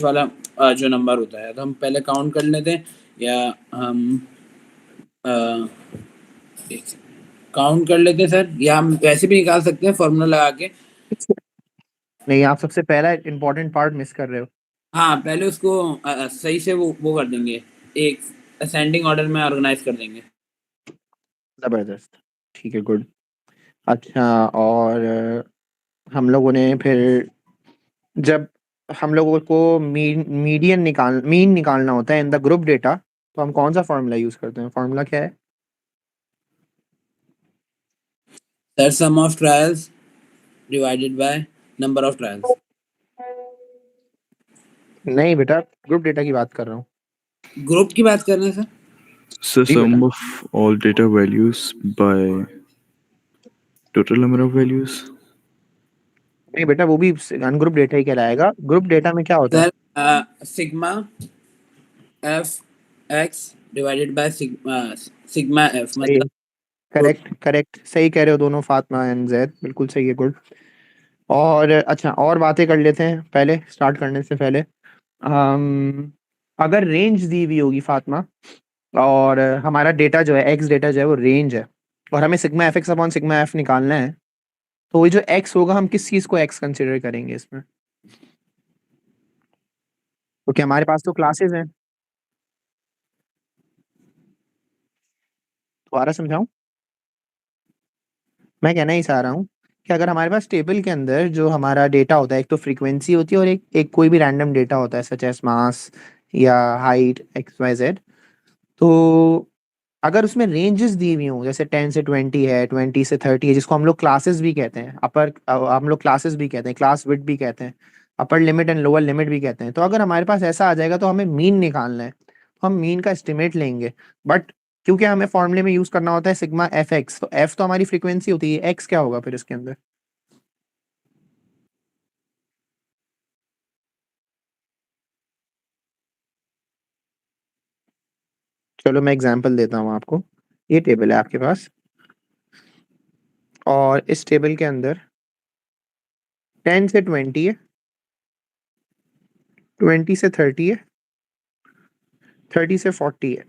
वाला जो नंबर होता है, तो हम पहले काउंट कर लेते हैं, या हम काउंट कर लेते हैं सर, या हम वैसे भी निकाल सकते हैं फॉर्मूला लगा के। नहीं, आप सबसे पहला इंपॉर्टेंट पार्ट मिस कर रहे हो। हाँ, पहले उसको सही से वो कर देंगे, एक असेंडिंग ऑर्डर में ऑर्गेनाइज कर देंगे। जबरदस्त, ठीक है, गुड। अच्छा, और हम लोगों ने फिर जब हम लोगों को मीन निकालना होता है इन द ग्रुप डेटा, तो हम कौन सा फॉर्मूला यूज करते हैं? फॉर्मूला क्या है? Sir sum of trials divided by number of trials. नहीं बेटा, ग्रुप डेटा की बात कर रहा हूँ। ग्रुप की बात कर रहे हैं सर। So जी बेटा। sum of all data values by total number of values. नहीं बेटा, वो भी अनग्रुप डेटा ही कहलाएगा। ग्रुप डेटा में क्या होता है? Sir sigma f x divided by sigma F, सही है, मतलब करेक्ट करेक्ट, सही कह रहे हो दोनों, फातिमा एंड जैद, बिल्कुल सही है, गुड। और अच्छा, और बातें कर लेते हैं पहले स्टार्ट करने से पहले। अगर रेंज दी हुई होगी फातिमा, और हमारा डेटा जो है, एक्स डेटा जो है वो रेंज है, और हमें sigma f x upon sigma F निकालना है, तो वो जो एक्स होगा, हम किस चीज को एक्स कंसिडर करेंगे इसमें? क्योंकि हमारे पास तो क्लासेस हैं। दोबारा समझाऊं? मैं कहना ही चाह रहा हूँ कि अगर हमारे पास टेबल के अंदर जो हमारा डेटा होता है, एक तो फ्रीक्वेंसी होती है और एक कोई भी रैंडम डेटा होता है, सच एज मास या हाइट एक्स वाई जेड, तो अगर उसमें रेंजेस दी हुई हों, जैसे 10 से 20 है, 20 से 30 है, जिसको हम लोग क्लासेस भी कहते हैं, हम लोग क्लासेस भी कहते हैं, क्लास विड्थ भी कहते हैं, upper limit and lower limit भी कहते हैं, तो अगर हमारे पास ऐसा आ जाएगा तो हमें मीन निकालना है, तो हम मीन का एस्टिमेट लेंगे। बट क्योंकि हमें फॉर्मूले में यूज करना होता है सिग्मा एफ एक्स, तो एफ तो हमारी फ्रीक्वेंसी होती है, एक्स क्या होगा फिर इसके अंदर? चलो मैं एग्जांपल देता हूँ आपको। ये टेबल है आपके पास, और इस टेबल के अंदर 10 से 20 है, 20 से 30 है, 30 से 40 है।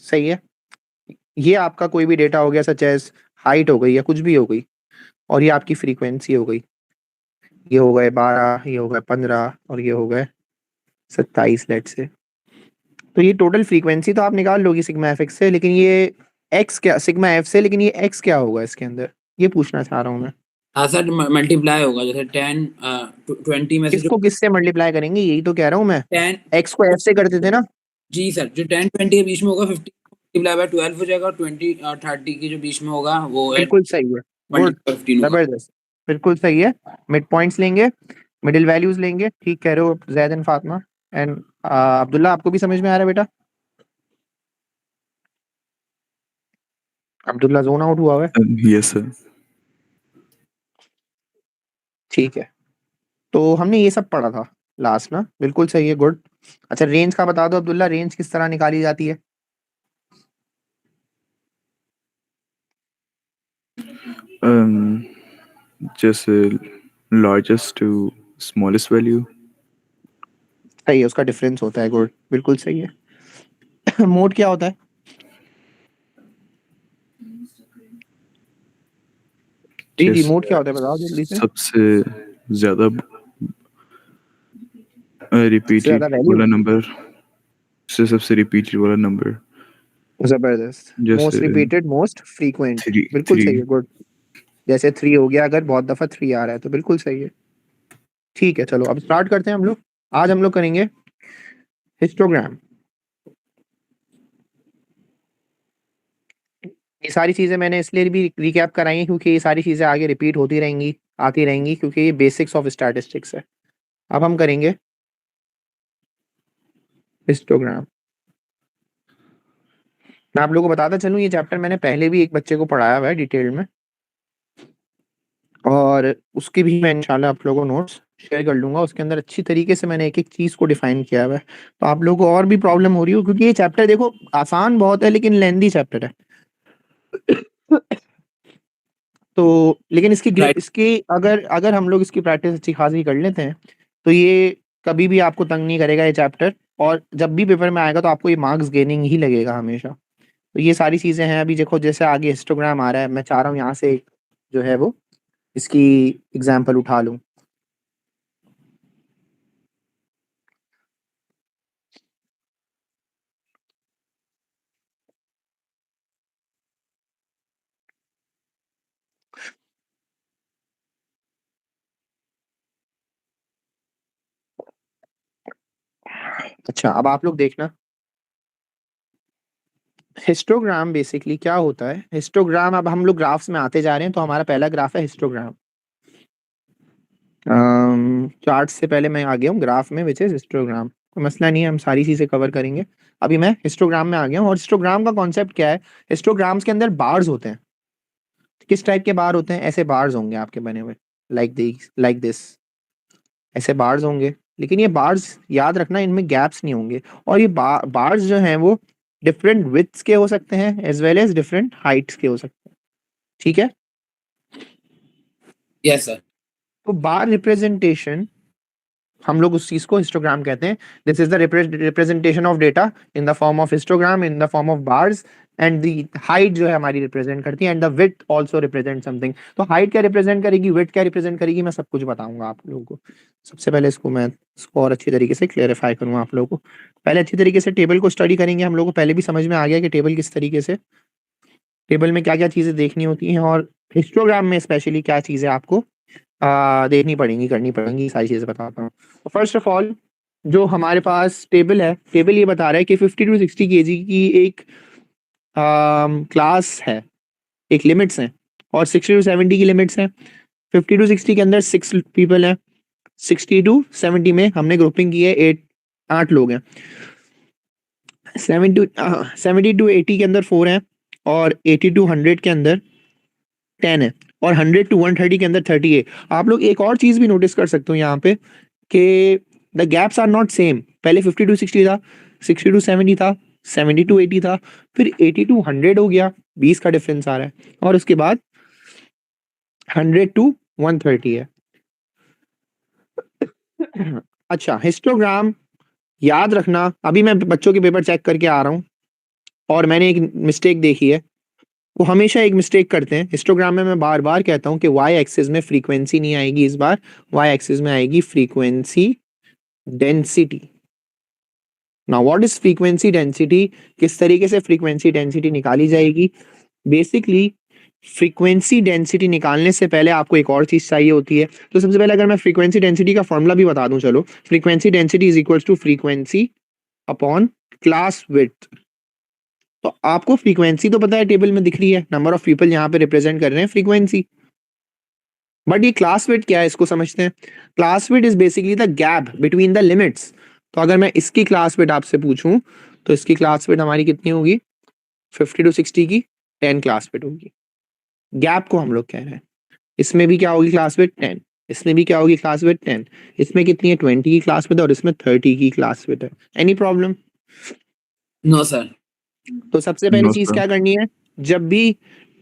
सही है। ये आपका कोई भी डेटा हो गया, सच एज हाइट हो गई या कुछ भी हो गई, और ये आपकी फ्रीक्वेंसी हो गई। ये हो गए 12, ये हो गए 15, और ये हो गए 27 लेट से। तो ये टोटल फ्रीक्वेंसी तो आप निकाल लोगी सिग्मा एफ एक्स से, लेकिन ये एक्स क्या, सिग्मा एफ से, लेकिन ये एक्स क्या होगा इसके अंदर, ये पूछना चाह रहा हूँ मैं। हाँ सर, मल्टीप्लाई होगा, जैसे 20 में से जो किसको किससे मल्टीप्लाई करेंगे, यही तो कह रहा हूँ मैं। 10, एक्स को एफ से करते थे ना। जी सर, जो 10-20 के बीच में होगा 50 मल्टीप्लाई बाय 12 हो जाएगा, और 20-30 के जो बीच में होगा वो है बिल्कुल सही है, गुड, मल्टीप्लाई 15 होगा। जबरदस्त, बिल्कुल सही है। मिड पॉइंट्स लेंगे, मिडिल वैल्यूज लेंगे, ठीक कह रहे हो जैद एंड फातिमा एंड अब्दुल्ला, आपको भी समझ में आ रहा है बेटा? अब्दुल्ला जोन आउट हुआ है। Yes, sir. ठीक है, तो हमने ये सब पढ़ा था लास्ट ना, बिल्कुल सही है, गुड। अच्छा, रेंज का बता दो अब्दुल्ला, रेंज किस तरह निकाली जाती है? Um, just largest to smallest value. सही है, उसका डिफरेंस होता है, गुड, बिल्कुल सही है। मोड क्या होता है? जी जी, Just मोड क्या होता है, बताओ जल्दी से। सबसे ज़्यादा सबसे repeated ज्यादा वैल्यू। वाला नंबर, से सबसे repeated वाला नंबर, जबरदस्त, मोस्ट जैसे रिपीटेड, मोस्ट फ्रीक्वेंट, थ्री बिल्कुल थ्री सही है, गुड। जैसे 3 हो गया, अगर बहुत दफा 3 आ रहा है तो बिल्कुल सही है। ठीक है, चलो अब स्टार्ट करते हैं हम लोग। आज हम लोग करेंगे हिस्टोग्राम। ये सारी चीजें मैंने इसलिए भी रिकैप कराई हैं क्योंकि ये सारी चीजें आगे रिपीट होती रहेंगी, आती रहेंगी, क्योंकि ये बेसिक्स ऑफ स्टैटिस्टिक्स है। अब हम करेंगे हिस्टोग्राम। मैं आप लोगों को बताता चलूं, ये चैप्टर मैंने पहले भी एक बच्चे को पढ़ाया हुआ है डिटेल में, और उसके भी मैं इंशाल्लाह आप लोगों को नोट्स शेयर कर लूंगा। उसके अंदर अच्छी तरीके से मैंने एक एक चीज को डिफाइन किया हुआ है, तो आप लोगों को और भी प्रॉब्लम हो रही हो, क्योंकि ये चैप्टर देखो आसान बहुत है लेकिन लेंदी चैप्टर है। तो लेकिन इसकी राइट। इसकी अगर अगर हम लोग इसकी प्रैक्टिस अच्छी खासी कर लेते हैं, तो ये कभी भी आपको तंग नहीं करेगा ये चैप्टर, और जब भी पेपर में आएगा तो आपको ये मार्क्स गेनिंग ही लगेगा हमेशा। तो ये सारी चीजें हैं। अभी देखो जैसे आगे हिस्टोग्राम आ रहा है, मैं चाह रहा हूँ यहाँ से जो है वो इसकी एग्जाम्पल उठा लूँ। अच्छा, अब आप लोग देखना, हिस्टोग्राम बेसिकली क्या होता है। हिस्टोग्राम, अब हम लोग ग्राफ्स में आते जा रहे हैं, तो हमारा पहला ग्राफ है हिस्टोग्राम। चार्ट से पहले मैं आ गया हूँ ग्राफ में, विच इज हिस्टोग्राम। कोई मसला नहीं है, हम सारी चीजें कवर करेंगे। अभी मैं हिस्टोग्राम में आ गया हूँ, और हिस्टोग्राम का कॉन्सेप्ट क्या है। हिस्टोग्राम्स के अंदर बार्स होते हैं। किस टाइप के बार होते हैं? ऐसे बार्स होंगे आपके बने हुए, लाइक दिस, ऐसे बार्स होंगे। लेकिन ये बार्स याद रखना, इनमें गैप्स नहीं होंगे। और ये बार्स जो हैं वो डिफरेंट विड्थ्स के हो सकते हैं as well as different heights के हो सकते हैं। ठीक है, यस सर। तो बार रिप्रेजेंटेशन, हम लोग उस चीज को हिस्टोग्राम कहते हैं। This is the representation of data in the form of histogram, in the form of bars, and the height जो है हमारी रिप्रेजेंट करती है, and the width also represent something. तो हाइट क्या रिप्रेजेंट करेगी, विड्थ क्या रिप्रेजेंट करेगी, मैं सब कुछ बताऊंगा आप लोगों को। सबसे पहले इसको और अच्छी तरीके से क्लेरिफाई करूंगा आप लोगों को। पहले अच्छी तरीके से टेबल को स्टडी करेंगे। हम लोग को पहले भी समझ में आ गया कि टेबल किस तरीके से, टेबल में क्या क्या चीजें देखनी होती हैं, और हिस्टोग्राम में स्पेशली क्या चीजें आपको देखनी पड़ेंगी, करनी पड़ेंगी, सारी चीजें बताता हूँ। फर्स्ट ऑफ ऑल, जो हमारे पास टेबल है, टेबल ये बता रहा है कि 50 to 60 kg की एक क्लास है, एक लिमिट्स हैं, और 60 to 70 की लिमिट्स हैं। 50 to 60 के अंदर 6 पीपल हैं, 60 to 70 में हमने ग्रुपिंग की है 8 लोग हैं। 70 to 80 के अंदर 4 हैं, और 80 to 100 के अंदर 10 है, और 100 to 130 के अंदर 30 है। आप लोग एक और चीज भी नोटिस कर सकते हो यहाँ पे कि the gaps are not same. पहले 50 to 60 था, 60 to 70 था, 70 to 80 था, फिर 80 to 100 हो गया, 20 का डिफरेंस आ रहा है, और उसके बाद 100 to 130 है। अच्छा, हिस्टोग्राम याद रखना, अभी मैं बच्चों के पेपर चेक करके आ रहा हूँ, और मैंने एक मिस्टेक देखी है। वो हमेशा एक मिस्टेक करते हैं हिस्टोग्राम में। मैं बार बार कहता हूँ कि वाई एक्सिस में फ्रीक्वेंसी नहीं आएगी, इस बार वाई एक्सिस में आएगी frequency density. Now what is frequency density, किस तरीके से फ्रीक्वेंसी डेंसिटी निकाली जाएगी। बेसिकली फ्रीक्वेंसी डेंसिटी निकालने से पहले आपको एक और चीज चाहिए होती है। तो सबसे पहले अगर मैं फ्रीक्वेंसी डेंसिटी का फॉर्मूला भी बता दूं, चलो, frequency density is equal to frequency upon class width. तो आपको फ्रीक्वेंसी तो पता है, टेबल में दिख रही है, नंबर ऑफ पीपल यहाँ पे रिप्रेजेंट कर रहे हैं फ्रीक्वेंसी। बट ये क्लास विड्थ क्या है, इसको समझते हैं। Class width is basically the gap between the limits. तो अगर मैं इसकी क्लास विड्थ आपसे पूछूं, तो इसकी क्लास विड्थ हमारी कितनी होगी, 50 to 60 की 10 क्लास विड्थ होगी। गैप को हम लोग कह रहे हैं। इसमें भी क्या होगी क्लास विड्थ 10, इसमें भी क्या होगी क्लास विड्थ 10, इसमें कितनी है 20 की क्लास विड्थ, और इसमें 30 की क्लास विड्थ है। Any problem? No sir. तो सबसे पहली No, चीज sir. क्या करनी है, जब भी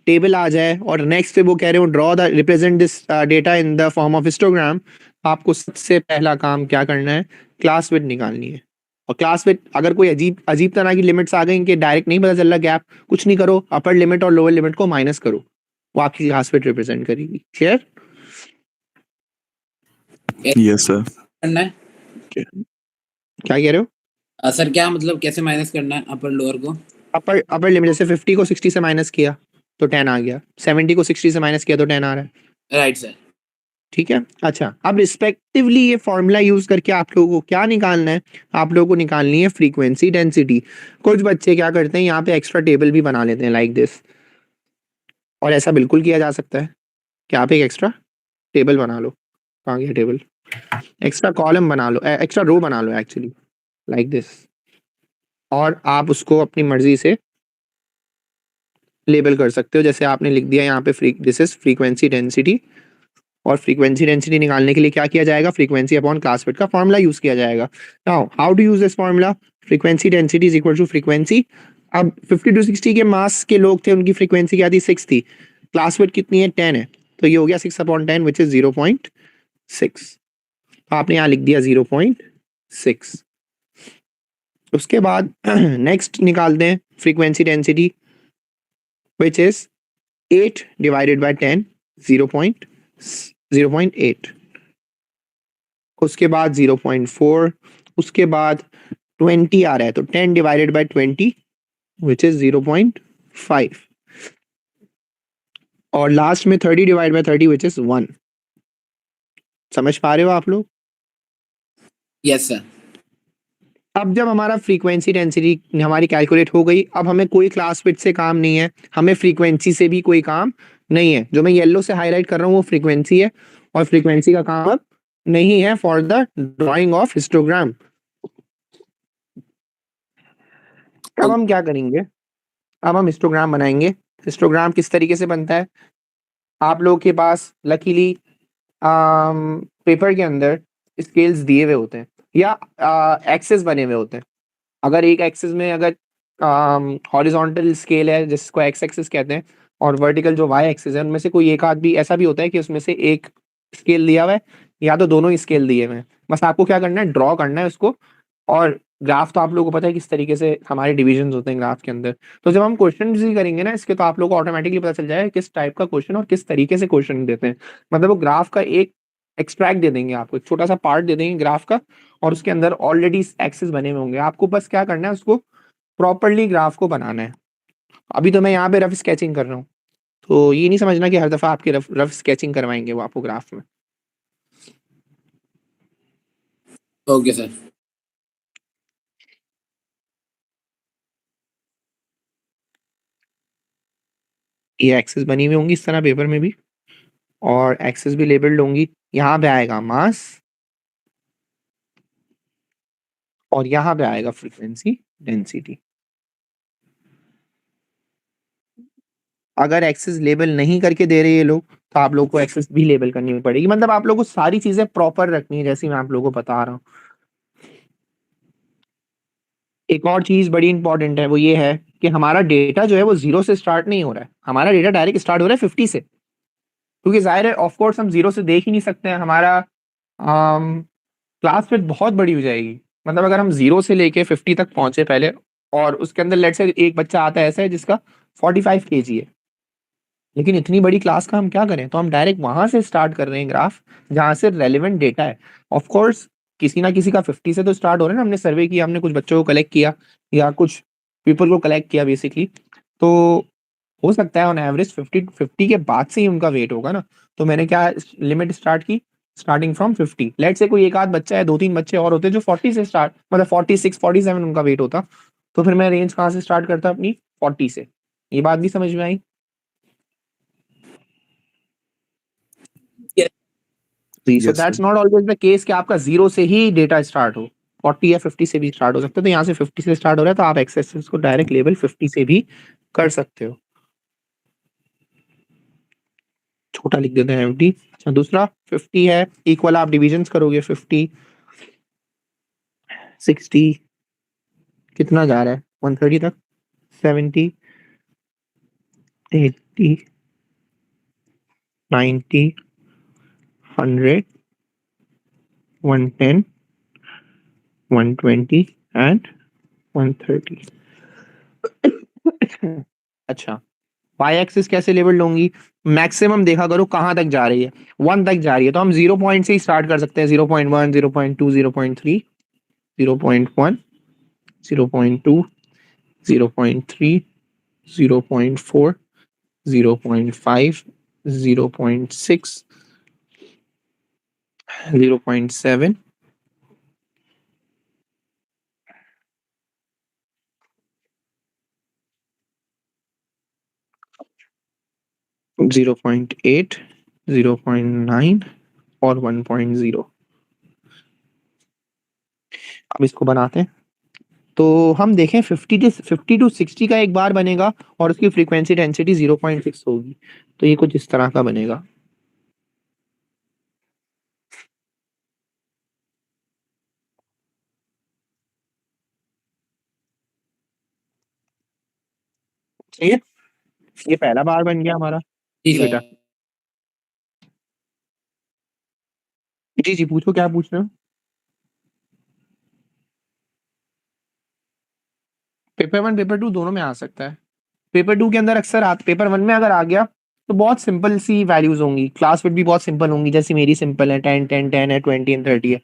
टेबल आ जाए और नेक्स्ट पे वो कह रहे हो draw the represent this data in the form of histogram, आपको सबसे पहला काम क्या करना है, क्लास विड्थ निकालनी है। और क्लास विड्थ, अगर कोई अजीब अजीब तरह की लिमिट्स आ गई कि डायरेक्ट नहीं पता चल रहा गैप, कुछ नहीं करो, अपर लिमिट और लोअर लिमिट को माइनस करो, वो आपकी क्लास विड्थ रिप्रेजेंट करेगी। क्लियर? Yes, sir. करना है क्या कह रहे हो? सर, क्या मतलब कैसे माइनस करना है अपर लोअर को? अपर लिमिट, जैसे 50 को 60 से माइनस किया तो 10 आ गया, 70 को 60 से माइनस किया तो 10 आ रहा है। Right sir. ठीक है। अच्छा, अब रिस्पेक्टिवली ये फॉर्मूला यूज करके आप लोगों को क्या निकालना है, आप लोगों को निकालनी है फ्रीक्वेंसी डेंसिटी। कुछ बच्चे क्या करते हैं, यहाँ पे एक्स्ट्रा टेबल भी बना लेते हैं लाइक दिस, और ऐसा बिल्कुल किया जा सकता है कि आप एक एक्स्ट्रा टेबल बना लो। कहाँ गया टेबल? एक्स्ट्रा कॉलम बना लो, एक्स्ट्रा रो बना लो एक्चुअली, लाइक दिस, और आप उसको अपनी मर्जी से लेबल कर सकते हो। जैसे आपने लिख दिया यहाँ पे दिस इज फ्रीक्वेंसी डेंसिटी, और फ्रीक्वेंसी डेंसिटी निकालने के लिए क्या किया जाएगा, फ्रीक्वेंसी अपॉन क्लास विड्थ का फॉर्मूला यूज किया जाएगा। Now how to use this formula, frequency density is equal to frequency. अब 50 to 60 के मास के लोग थे, उनकी फ्रीक्वेंसी क्या थी, 6 थी, क्लास विड्थ कितनी है, 10 है, तो ये हो गया 6/10 विच इज 0.6। आपने यहाँ लिख दिया 0.6। 6। उसके बाद नेक्स्ट निकालते हैं frequency density which is 8 divided by 10 0.8। उसके बाद 0.4। उसके बाद 20 आ रहा है तो 10 डिवाइडेड बाय 20 विच इज 0.5 और लास्ट में 30 डिवाइड बाय 30 विच इज 1। समझ पा रहे हो आप लोग? Yes sir. अब जब हमारा फ्रीक्वेंसी डेंसिटी हमारी कैलकुलेट हो गई, अब हमें कोई क्लास विड्थ से काम नहीं है, हमें फ्रीक्वेंसी से भी कोई काम नहीं है। जो मैं येलो से हाईलाइट कर रहा हूँ वो फ्रीक्वेंसी है और फ्रीक्वेंसी का काम अब नहीं है for the drying of histogram. अब हम क्या करेंगे? अब हम हिस्टोग्राम बनाएंगे। हिस्टोग्राम किस तरीके से बनता है? आप लोगों के पास लकीली पेपर के अंदर स्केल्स दिए हुए होते हैं या एक्सेस बने हुए होते हैं। अगर एक एक्सिस में अगर हॉरिजॉन्टल स्केल है जिसको एक्स एक्सिस कहते हैं और वर्टिकल जो वाई एक्सिस है, उनमें से कोई एक आध भी ऐसा भी होता है कि उसमें से एक स्केल दिया हुआ है या तो दोनों ही स्केल दिए हुए हैं। बस आपको क्या करना है, ड्रॉ करना है उसको। और ग्राफ तो आप लोगों को पता है किस तरीके से हमारे डिविजन होते हैं ग्राफ के अंदर। तो जब हम क्वेश्चन भी करेंगे ना इसके, तो आप लोगों को ऑटोमेटिकली पता चल जाएगा किस टाइप का क्वेश्चन और किस तरीके से क्वेश्चन देते हैं। मतलब वो ग्राफ का एक एक्सट्रैक्ट दे देंगे आपको, एक छोटा सा पार्ट दे देंगे ग्राफ का और उसके अंदर ऑलरेडी एक्सिस बने हुए होंगे। आपको बस क्या करना है, उसको प्रॉपरली ग्राफ को बनाना है। अभी तो मैं यहाँ पे रफ स्केचिंग कर रहा हूँ, तो ये नहीं समझना कि हर दफा आपके रफ स्केचिंग करवाएंगे वो आपको ग्राफ में। Okay sir. ये एक्सेस बनी हुई होंगी इस तरह पेपर में भी और एक्सेस भी लेबल्ड होंगी। यहाँ पे आएगा मास और यहाँ पे आएगा फ्रीक्वेंसी डेंसिटी। अगर एक्सेस लेबल नहीं करके दे रहे ये लोग तो आप लोग को एक्सेस भी लेबल करनी पड़ेगी। मतलब आप लोग को सारी चीजें प्रॉपर रखनी है जैसी मैं आप लोगों को बता रहा हूँ। एक और चीज बड़ी इंपॉर्टेंट है, वो ये है कि हमारा डेटा जो है वो 0 से स्टार्ट नहीं हो रहा है, हमारा डेटा डायरेक्ट स्टार्ट हो रहा है 50 से। क्योंकि जाहिर है ऑफ कोर्स हम 0 से देख ही नहीं सकते हैं, हमारा क्लास फिर बहुत बड़ी हो जाएगी। मतलब अगर हम 0 से लेके 50 तक पहुंचे पहले और उसके अंदर लेट से एक बच्चा आता है ऐसा है जिसका 45 kg है, लेकिन इतनी बड़ी क्लास का हम क्या करें, तो हम डायरेक्ट वहां से स्टार्ट कर रहे हैं ग्राफ जहां से रेलिवेंट डेटा है। ऑफ कोर्स किसी ना किसी का 50 से तो स्टार्ट हो रहा है ना, हमने सर्वे किया, हमने कुछ बच्चों को कलेक्ट किया या कुछ पीपल को कलेक्ट किया बेसिकली, तो हो सकता है ऑन एवरेज 50 के बाद से ही उनका वेट होगा ना। तो मैंने क्या लिमिट स्टार्ट की, स्टार्टिंग फ्रॉम 50। लेट से कोई एक आध बच्चा है, 2-3 बच्चे और होते जो 40 से स्टार्ट, मतलब 46 47 उनका वेट होता, तो फिर मैं रेंज कहाँ से स्टार्ट करता अपनी 40 से। ये बात भी समझ में आई? जी, सो Yes, sir. That's not always the case कि आपका 0 से ही डेटा स्टार्ट हो, 40 या 50 से भी स्टार्ट हो सकता है। तो यहाँ से 50 से स्टार्ट हो रहा है तो आप एक्स एक्सिस को डायरेक्ट लेवल 50 से भी कर सकते हो। छोटा लिख देते हैं एमटी। अच्छा, दूसरा 50 है, इक्वल आप डिविजन्स करोगे 50 60 कितना जा रहा है 130 तक, 70 80 90 100 110 120 एंड 130। अच्छा, वाई एक्सिस कैसे लेवल होंगी? मैक्सिमम देखा करो कहाँ तक जा रही है, 1 तक जा रही है तो हम 0 पॉइंट से ही स्टार्ट कर सकते हैं। 0.1 0.2 0.3 0.1 0.2 0.3 0.4 0.5 0.6 0.7 0.8 0.9 और 1.0। अब इसको बनाते हैं तो हम देखें 50 टू 60 का एक बार बनेगा और उसकी फ्रीक्वेंसी डेंसिटी 0.6 होगी, तो ये कुछ इस तरह का बनेगा। ठीक है, ये पहला बार बन गया हमारा। जी जी बेटा, सर। जी जी पूछो क्या पूछ रहे हो? पेपर 1 पेपर 2 दोनों में आ सकता है। पेपर 2 के अंदर अक्सर पेपर 1 में अगर आ गया तो बहुत सिंपल सी वैल्यूज होंगी, क्लास फिट भी बहुत सिंपल होंगी, जैसे मेरी सिंपल है 10 10 10 है, 20 एंड 30 है।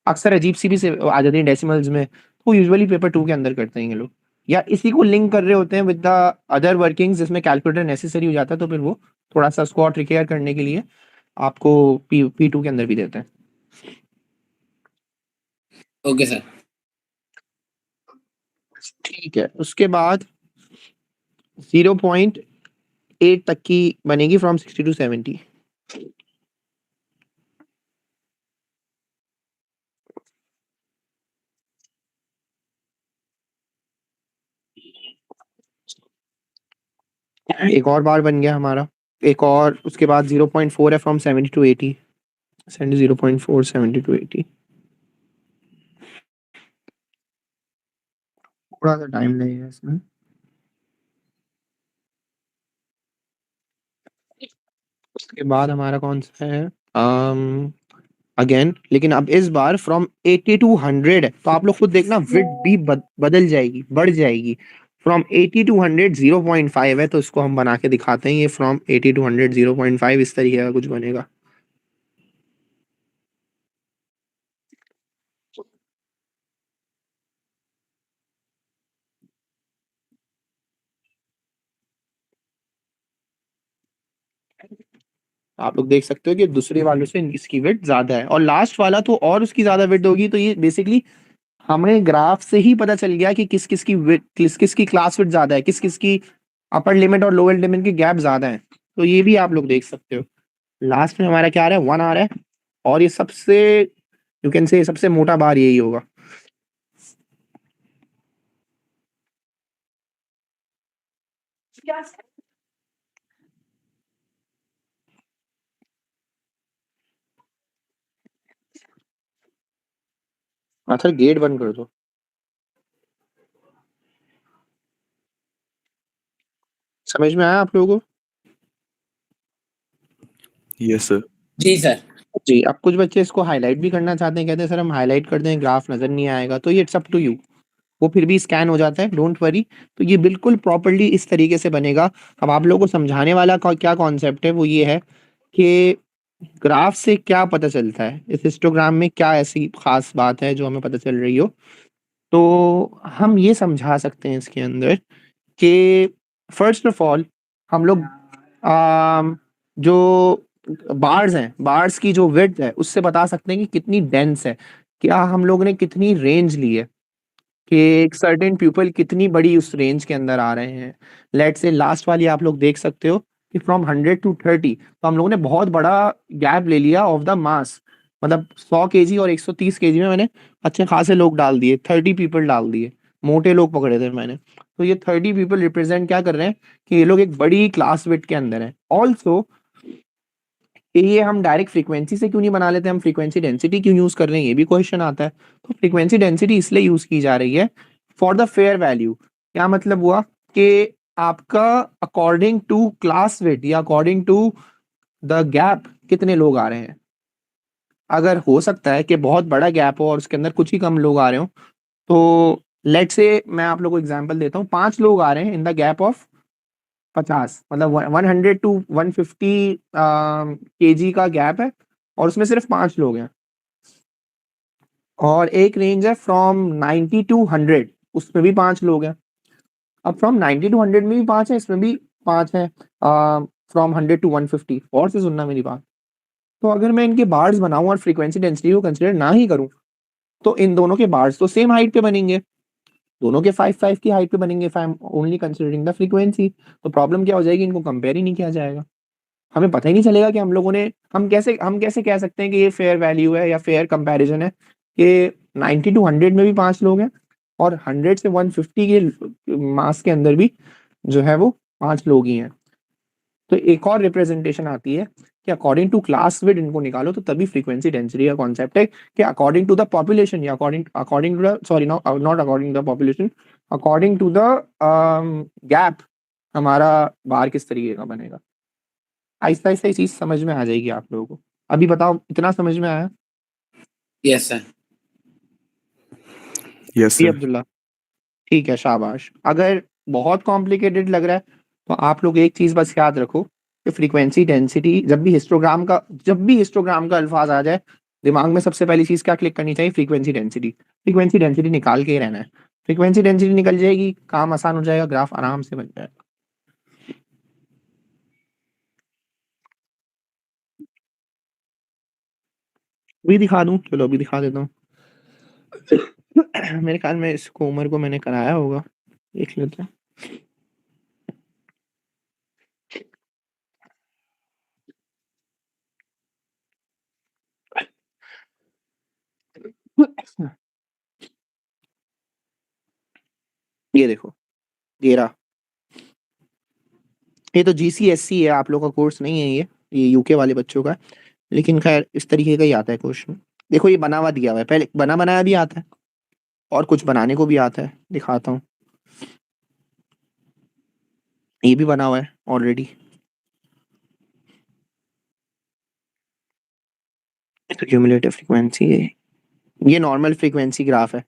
अक्सर अजीब सी भी से आ जाती है डेसिमल्स में, तो यूजुअली पेपर 2 के अंदर करते हैं ये लोग, या इसी को लिंक कर रहे होते हैं विद द अदर वर्किंग्स जिसमें कैलकुलेटर नेसेसरी हो जाता है, तो फिर वो थोड़ा सा उसको और ट्रिकियर करने के लिए आपको P2 के अंदर भी देते हैं। Okay sir. ठीक है, उसके बाद 0.8 तक की बनेगी फ्रॉम 60 टू 70। एक और बार बन गया हमारा, एक और उसके बाद 0.4 है फ्रॉम 70 टू 80। 0.4 70 टू 80, थोड़ा सा टाइम लगेगा इसमें। उसके बाद हमारा कौन सा है, अगेन, लेकिन अब इस बार फ्रॉम 80 टू 100 है, तो आप लोग खुद देखना विड्थ भी बदल जाएगी, बढ़ जाएगी। फ्रॉम 80 टू 100 0.5 है, तो इसको हम बना के दिखाते हैं। ये फ्रॉम 80 टू 100 0.5 इस तरीके का कुछ बनेगा। आप लोग देख सकते हो कि दूसरे वालों से इसकी विड्थ ज्यादा है, और लास्ट वाला तो और उसकी ज्यादा विड्थ होगी। तो ये बेसिकली हमें ग्राफ से ही पता चल गया कि किस किस की किस किस की क्लास विड्थ ज्यादा है, किस किस की अपर लिमिट और लोअर लिमिट की गैप ज्यादा है। तो ये भी आप लोग देख सकते हो। लास्ट में हमारा क्या आ रहा है, 1 आ रहा है, और ये सबसे, यू कैन से सबसे मोटा बार यही होगा। अच्छा, गेट बंद कर दो। समझ में आया आप लोगों को? Yes, sir. जी सर। जी, अब कुछ बच्चे इसको हाईलाइट भी करना चाहते हैं, कहते हैं सर हम हाईलाइट कर दें, ग्राफ नजर नहीं आएगा, तो ये इट्स अप टू यू। वो फिर भी स्कैन हो जाता है, डोंट वरी। तो ये बिल्कुल प्रॉपर्ली इस तरीके से बनेगा। अब आप लोगों को समझाने वाला क्या कॉन्सेप्ट है, वो ये है कि ग्राफ से क्या पता चलता है, इस हिस्टोग्राम में क्या ऐसी खास बात है जो हमें पता चल रही हो। तो हम ये समझा सकते हैं इसके अंदर कि फर्स्ट ऑफ ऑल हम लोग जो बार्स हैं, बार्स की जो विड्थ है उससे बता सकते हैं कि कितनी डेंस है। क्या हम लोग ने कितनी रेंज ली है, कि एक सर्टेन पीपल कितनी बड़ी उस रेंज के अंदर आ रहे हैं। लेट से लास्ट वाली आप लोग देख सकते हो कि फ्रॉम 100 टू 30, तो हम लोगों ने बहुत बड़ा गैप ले लिया ऑफ द मास। मतलब 100 केजी और 130 केजी में मैंने अच्छे खासे लोग डाल दिए, 30 पीपल डाल दिए, मोटे लोग पकड़े थे मैंने। तो ये 30 पीपल रिप्रेजेंट क्या कर रहे हैं कि ये लोग एक बड़ी क्लास विड्थ के अंदर है। ऑल्सो ये हम डायरेक्ट फ्रीक्वेंसी से क्यों नहीं बना लेते, हम फ्रीक्वेंसी डेंसिटी क्यों यूज कर रहे हैं, ये भी क्वेश्चन आता है। तो फ्रीक्वेंसी डेंसिटी इसलिए यूज की जा रही है फॉर द फेयर वैल्यू। क्या मतलब हुआ कि आपका अकॉर्डिंग टू क्लास विड्थ या अकॉर्डिंग टू द गैप कितने लोग आ रहे हैं। अगर हो सकता है कि बहुत बड़ा गैप हो और उसके अंदर कुछ ही कम लोग आ रहे हो, तो लेट से मैं आप लोगों को एग्जांपल देता हूँ, 5 लोग आ रहे हैं इन द गैप ऑफ 50, मतलब 100 टू 150 केजी का गैप है, और उसमें सिर्फ 5 लोग हैं। और एक रेंज है फ्रॉम 90 टू 100, उसमें भी 5 लोग हैं। अब फ्रॉम 90 टू 100 में भी 5 है, इसमें भी 5 है। फ्रॉम 100 टू 150, और से सुनना मेरी बात। तो अगर मैं इनके बार्स बनाऊं और फ्रीक्वेंसी डेंसिटी को कंसिडर ना ही करूं, तो इन दोनों के बार्स तो सेम हाइट पे बनेंगे, दोनों के 5 की हाइट पे बनेंगे, if I am only considering the frequency. तो प्रॉब्लम क्या हो जाएगी, इनको कंपेयर ही नहीं किया जाएगा। हमें पता ही नहीं चलेगा कि हम लोगों ने, हम कैसे कह सकते हैं कि ये फेयर वैल्यू है या फेयर कंपैरिजन है कि 90 टू 100 में भी 5 लोग हैं, और 100 से 150 के मास के अंदर भी जो है वो 5 लोग ही हैं। तो एक और रिप्रेजेंटेशन आती है कि अकॉर्डिंग टू क्लास विड्थ इनको निकालो, तो तभी फ्रीक्वेंसी डेंसिटी का कॉन्सेप्ट है कि अकॉर्डिंग टू द पॉपुलेशन, या according to the, sorry not according to the population, according to the gap, हमारा बार किस तरीके का बनेगा। आहिस्ता आहिस्ता ये चीज समझ में आ जाएगी आप लोगों को। अभी बताओ, इतना समझ में आया? Yes sir. Yes, जी sir. अब्दुल्ला। ठीक है, शाबाश। अगर बहुत कॉम्प्लिकेटेड लग रहा है तो आप लोग एक चीज बस याद रखो कि फ्रीक्वेंसी डेंसिटी, जब भी हिस्टोग्राम का अल्फाज आ जाए, दिमाग में सबसे पहली चीज क्या क्लिक करनी चाहिए? Frequency density. फ्रीक्वेंसी डेंसिटी निकाल के ही रहना है। फ्रीक्वेंसी डेंसिटी निकल जाएगी, काम आसान हो जाएगा, ग्राफ आराम से बन जाएगा। अभी दिखा दूं? चलो अभी दिखा देता हूँ। मेरे ख्याल में इसको उमर को मैंने कराया होगा, देख लेते हैं। ये देखो, ये रहा। ये तो GCSE है, आप लोग का कोर्स नहीं है ये यूके वाले बच्चों का है। लेकिन खैर इस तरीके का ही आता है क्वेश्चन। देखो ये बना हुआ दिया हुआ है, पहले बना बनाया भी आता है और कुछ बनाने को भी आता है, दिखाता हूँ। ये भी बना हुआ है ऑलरेडी। तो क्यूमुलेटिव फ्रीक्वेंसी, ये नॉर्मल फ्रीक्वेंसी ग्राफ है,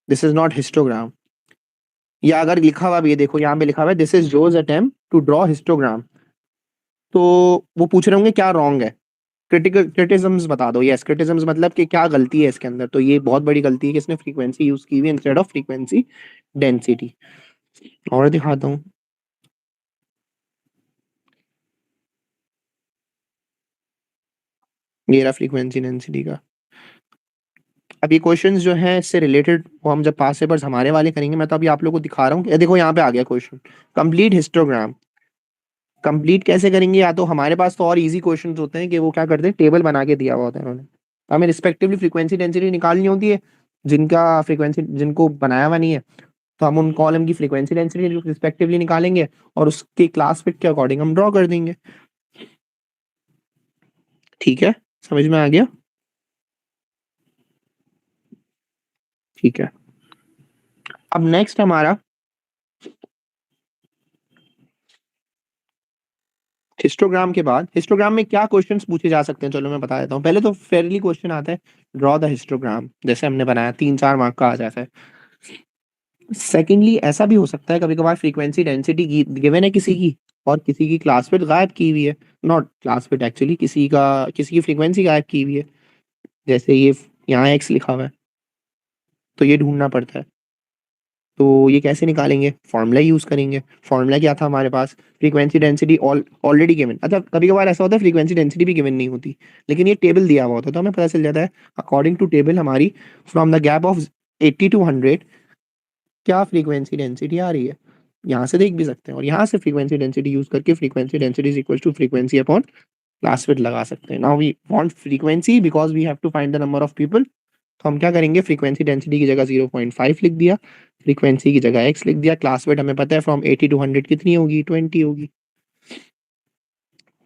दिस इज नॉट हिस्टोग्राम। या अगर लिखा हुआ भी है, देखो यहाँ पे लिखा हुआ है this is Joe's attempt to draw histogram, तो वो पूछ रहे होंगे क्या रॉन्ग है। क्रिटिसिम्स बता दो। यस, क्रिटिसिम्स मतलब कि क्या गलती है इसके अंदर। तो ये बहुत बड़ी गलती है कि इसने फ्रीक्वेंसी यूज की हुई है इंस्टेड ऑफ फ्रीक्वेंसी डेंसिटी। और दिखाता हूँ। ये रहा फ्रीक्वेंसी डेंसिटी का। अब ये क्वेश्चंस जो है इससे रिलेटेड, वो हम जब पास पेपर्स हमारे वाले करेंगे, मैं तो अभी आप लोगों को दिखा रहा हूँ। देखो यहाँ पे आ गया क्वेश्चन, कंप्लीट हिस्टोग्राम। कंप्लीट कैसे करेंगे? या तो हमारे पास तो और इजी क्वेश्चंस होते हैं कि वो क्या करते हैं, टेबल बना के दिया हुआ होता है उन्होंने, हमें रिस्पेक्टिवली फ्रीक्वेंसी डेंसिटी निकालनी होती है। जिनको बनाया हुआ नहीं है, तो हम उन कॉलम की फ्रीक्वेंसी डेंसिटी रिस्पेक्टिवली निकालेंगे और उसके क्लास फिट के अकॉर्डिंग हम ड्रॉ कर देंगे। ठीक है, समझ में आ गया? ठीक है। अब नेक्स्ट हमारा हिस्टोग्राम के बाद, हिस्टोग्राम में क्या क्वेश्चंस पूछे जा सकते हैं, चलो मैं बता देता हूँ। पहले तो फेयरली क्वेश्चन आता है, ड्रॉ द हिस्टोग्राम, जैसे हमने बनाया 3-4 मार्क का आ जाता है। सेकेंडली ऐसा भी हो सकता है कभी कभार फ्रीक्वेंसी डेंसिटी गिवन है किसी की और किसी की क्लास फिट गायब की हुई है, नॉट क्लास फिट एक्चुअली, किसी की फ्रीक्वेंसी गायब की हुई है। जैसे ये यहाँ एक्स लिखा हुआ है, तो ये ढूंढना पड़ता है। तो ये कैसे निकालेंगे? फॉर्मूला यूज करेंगे। फॉर्मूला क्या था हमारे पास? Frequency density already given. अच्छा, कभी कभार ऐसा होता है फ्रीक्वेंसी डेंसिटी भी गिवन नहीं होती, लेकिन ये टेबल दिया हुआ होता है, तो हमें पता चल जाता है अकॉर्डिंग टू टेबल हमारी from the gap of 80 to 100 क्या फ्रीक्वेंसी डेंसिटी आ रही है। यहाँ से देख भी सकते हैं और यहाँ से फ्रीक्वेंसी डेंसिटी यूज करके frequency density is equal to frequency upon class width लगा सकते हैं। Now we want frequency because we have to find the number of people. तो हम क्या करेंगे, फ्रीक्वेंसी डेंसिटी की जगह 0.5 लिख दिया, फ्रीक्वेंसी की जगह x लिख दिया, क्लास विड्थ हमें पता है फ्रॉम 80 to 100 कितनी होगी, 20 होगी।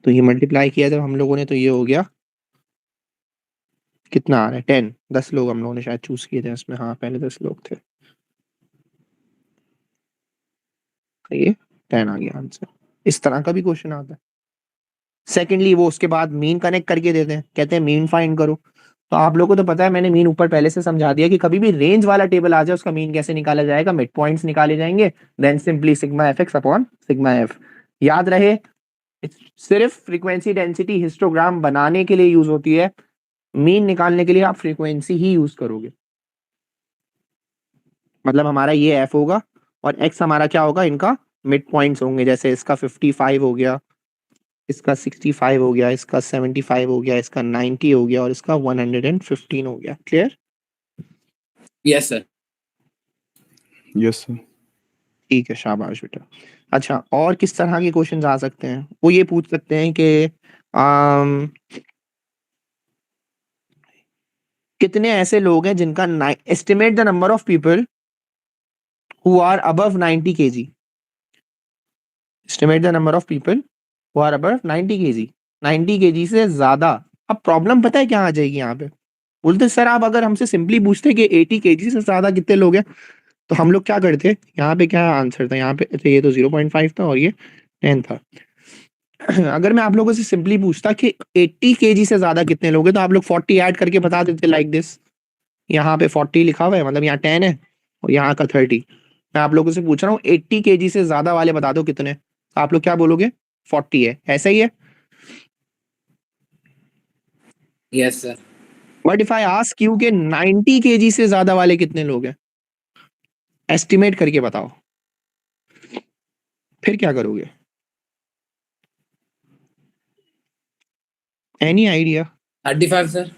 तो ये मल्टीप्लाई किया जब हम लोगों ने, तो ये हो गया, कितना आ रहा है, 10। 10 लोग हम लोगों ने शायद चूज किए थे इसमें, हाँ पहले 10 लोग थे, तो ये 10 आ गया आंसर। इस तरह का भी क्वेश्चन आता है। सेकेंडली वो उसके बाद मीन कनेक्ट करके देते हैं, कहते हैं मीन फाइंड करो। तो आप लोगों को तो पता है, मैंने मीन ऊपर पहले से समझा दिया कि कभी भी रेंज वाला टेबल आ जाए उसका मीन कैसे निकाला जाएगा, मिड पॉइंट्स निकाले जाएंगे, then simply sigma f x upon sigma f. याद रहे, सिर्फ फ्रीक्वेंसी डेंसिटी हिस्टोग्राम बनाने के लिए यूज होती है, मीन निकालने के लिए आप फ्रीक्वेंसी ही यूज करोगे। मतलब हमारा ये एफ होगा और एक्स हमारा क्या होगा, इनका मिड पॉइंट्स होंगे। जैसे इसका 55 हो गया, इसका 65 हो गया, इसका 75 हो गया, इसका 90 हो गया और इसका 115 हो गया। Clear? Yes sir. Yes, sir. ठीक है, शाबाश बेटा। अच्छा, और किस तरह के क्वेश्चन आ सकते हैं? वो ये पूछ सकते हैं कि कितने ऐसे लोग हैं जिनका estimate the number of people who are above 90 kg। Estimate the number of people who are above 90 kg। 90 kg से ज्यादा। अब प्रॉब्लम पता है क्या आ जाएगी यहाँ पे? बोलते सर आप अगर हमसे सिंपली पूछते कि 80 kg से ज्यादा कितने लोग हैं, तो हम लोग क्या करते, यहाँ पे क्या आंसर था, यहाँ पे अच्छा ये तो 0.5 था और ये 10 था। अगर मैं आप लोगों से सिंपली पूछता कि 80 kg से ज्यादा कितने लोग हैं, तो आप लोग 40 ऐड करके बता देते लाइक दिस। यहाँ पे 40 लिखा हुआ है, मतलब यहाँ 10 है और यहाँ का 30, मैं आप लोगों से पूछ रहा हूँ 80 kg से ज्यादा वाले बता दो कितने, आप लोग क्या बोलोगे? 40 है, ऐसा ही है? Yes sir. But if I ask you के 90 kg से ज्यादा वाले कितने लोग हैं, एस्टिमेट करके बताओ, फिर क्या करोगे? Any idea? 35 सर।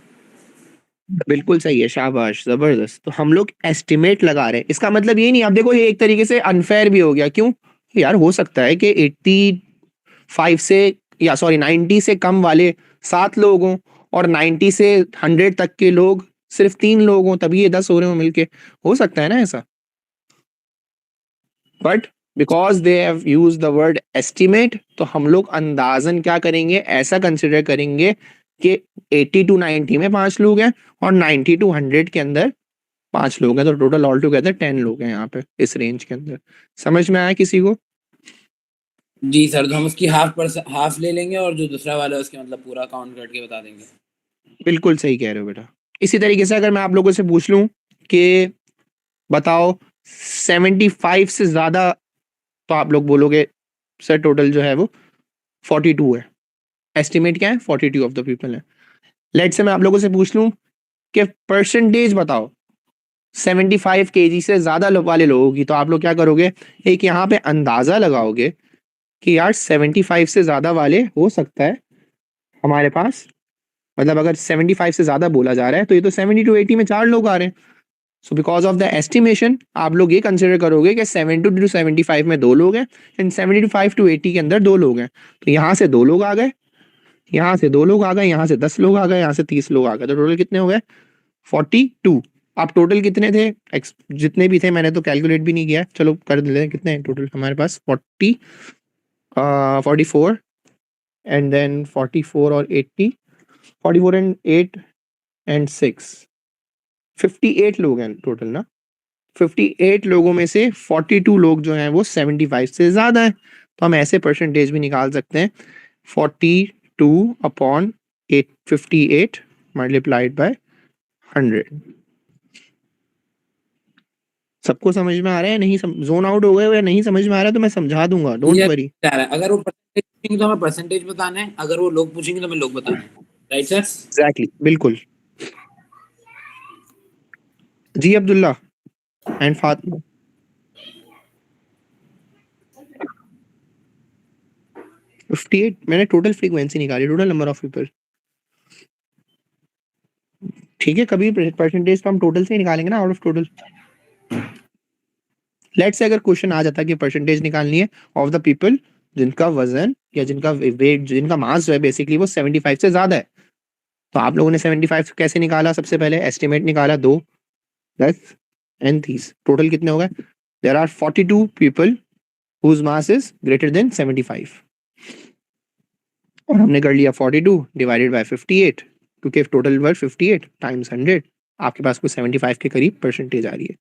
बिल्कुल सही है, शाबाश, जबरदस्त। तो हम लोग एस्टिमेट लगा रहे हैं, इसका मतलब ये नहीं, आप देखो ये एक तरीके से अनफेयर भी हो गया। क्यों यार? हो सकता है कि 85 से या सॉरी 90 से कम वाले 7 लोग हों और 90 से 100 तक के लोग सिर्फ 3 लोग हों, तभी ये 10 हो रहे हो मिलके। हो सकता है ना ऐसा? But because they have use the word estimate, तो हम लोग अंदाजन क्या करेंगे, ऐसा कंसिडर करेंगे कि 80 टू 90 में 5 लोग हैं और 90 टू 100 के अंदर 5 लोग हैं, तो टोटल ऑल टुगेदर 10 लोग हैं यहाँ पे इस रेंज के अंदर। समझ में आया किसी को? जी सर, तो हम उसकी हाफ ले लेंगे और जो दूसरा वाला है उसके मतलब पूरा काउंट करके बता देंगे। बिल्कुल सही कह रहे हो बेटा। इसी तरीके से अगर मैं आप लोगों से पूछ लूं कि बताओ 75 से ज्यादा, तो आप लोग बोलोगे सर टोटल जो है वो 42 है। एस्टिमेट क्या है? 42 ऑफ द पीपल है। लेट से मैं आप लोगों से पूछ लूं कि परसेंटेज बताओ 75 kg से ज्यादा वाले लोगों की, तो आप लोग क्या करोगे? एक यहाँ पे अंदाजा लगाओगे कि यार 75 से ज्यादा वाले हो सकता है हमारे पास, मतलब अगर 75 से ज्यादा बोला जा रहा है तो ये तो 70 टू 80 में 4 लोग आ रहे हैं। So because of the estimation आप लोग ये कंसिडर करोगे कि 70 टू 75 में 2 लोग हैं एंड 75 टू 80 के अंदर 2 लोग हैं। तो यहाँ से 2 लोग आ गए, यहाँ से 2 लोग आ गए, यहाँ से 10 लोग आ गए, यहाँ से 30 लोग आ गए, तो टोटल कितने हो गए? 42। आप टोटल कितने थे? जितने भी थे, मैंने तो कैलकुलेट भी नहीं किया, चलो कर लेते हैं। कितने हैं टोटल हमारे पास? 44 एंड देन 44 और 80, 44 एंड 8 एंड 6, 58 लोग हैं टोटल ना। 58 लोगों में से 42 लोग जो हैं वो 75 से ज्यादा हैं, तो हम ऐसे परसेंटेज भी निकाल सकते हैं 42 अपॉन 58 मल्टीप्लाइड बाय 100। सबको समझ में आ रहा है? नहीं जोन आउट हो गए हो या नहीं समझ में आ रहा है तो मैं समझा दूंगा, डोंट ये वरी। क्या है, अगर वो परसेंटेज पूछेंगे तो हमें परसेंटेज बताना है, अगर वो लोग पूछेंगे तो हमें लोग बताना है। Right sir? एग्जैक्टली, बिल्कुल। जी Abdullah and Fatima. Fifty eight मैंने टोटल फ्रीक्वेंसी निकाली, टोटल नंबर ऑफ पीपल। ठीक है, कभी परसेंटेज तो हम टोटल से ही निकालेंगे ना, आउट ऑफ टोटल। लेट से अगर क्वेश्चन आ जाता कि परसेंटेज निकालनी है ऑफ द पीपल जिनका वजन या जिनका वेट, जिनका मास जो है बेसिकली वो 75 से ज्यादा है, तो आप लोगों ने 75 कैसे निकाला? सबसे पहले एस्टिमेट निकाला, 2 10 एंड 30, टोटल कितने हो गए? There are 42 people whose mass is greater than 75, और हमने कर लिया 42 डिवाइडेड बाय 58, क्योंकि टोटल वर 58 टाइम्स 100, आपके पास कोई 75 के करीब परसेंटेज आ रही है।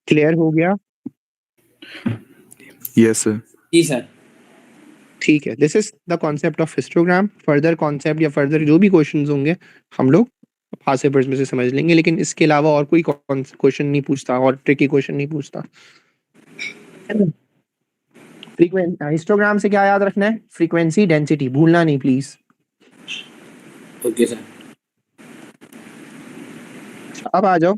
क्लियर हो गया? Yes, sir. जी सर। ठीक है, this is the concept of histogram. Further concept या फर्दर जो भी क्वेश्चंस होंगे हम लोग पास पेपर्स में से समझ लेंगे, लेकिन इसके अलावा और कोई क्वेश्चन नहीं पूछता और ट्रिकी क्वेश्चन नहीं पूछता। हिस्टोग्राम से क्या याद रखना है? फ्रीक्वेंसी, डेंसिटी, भूलना नहीं प्लीज। Okay sir. अब आ जाओ,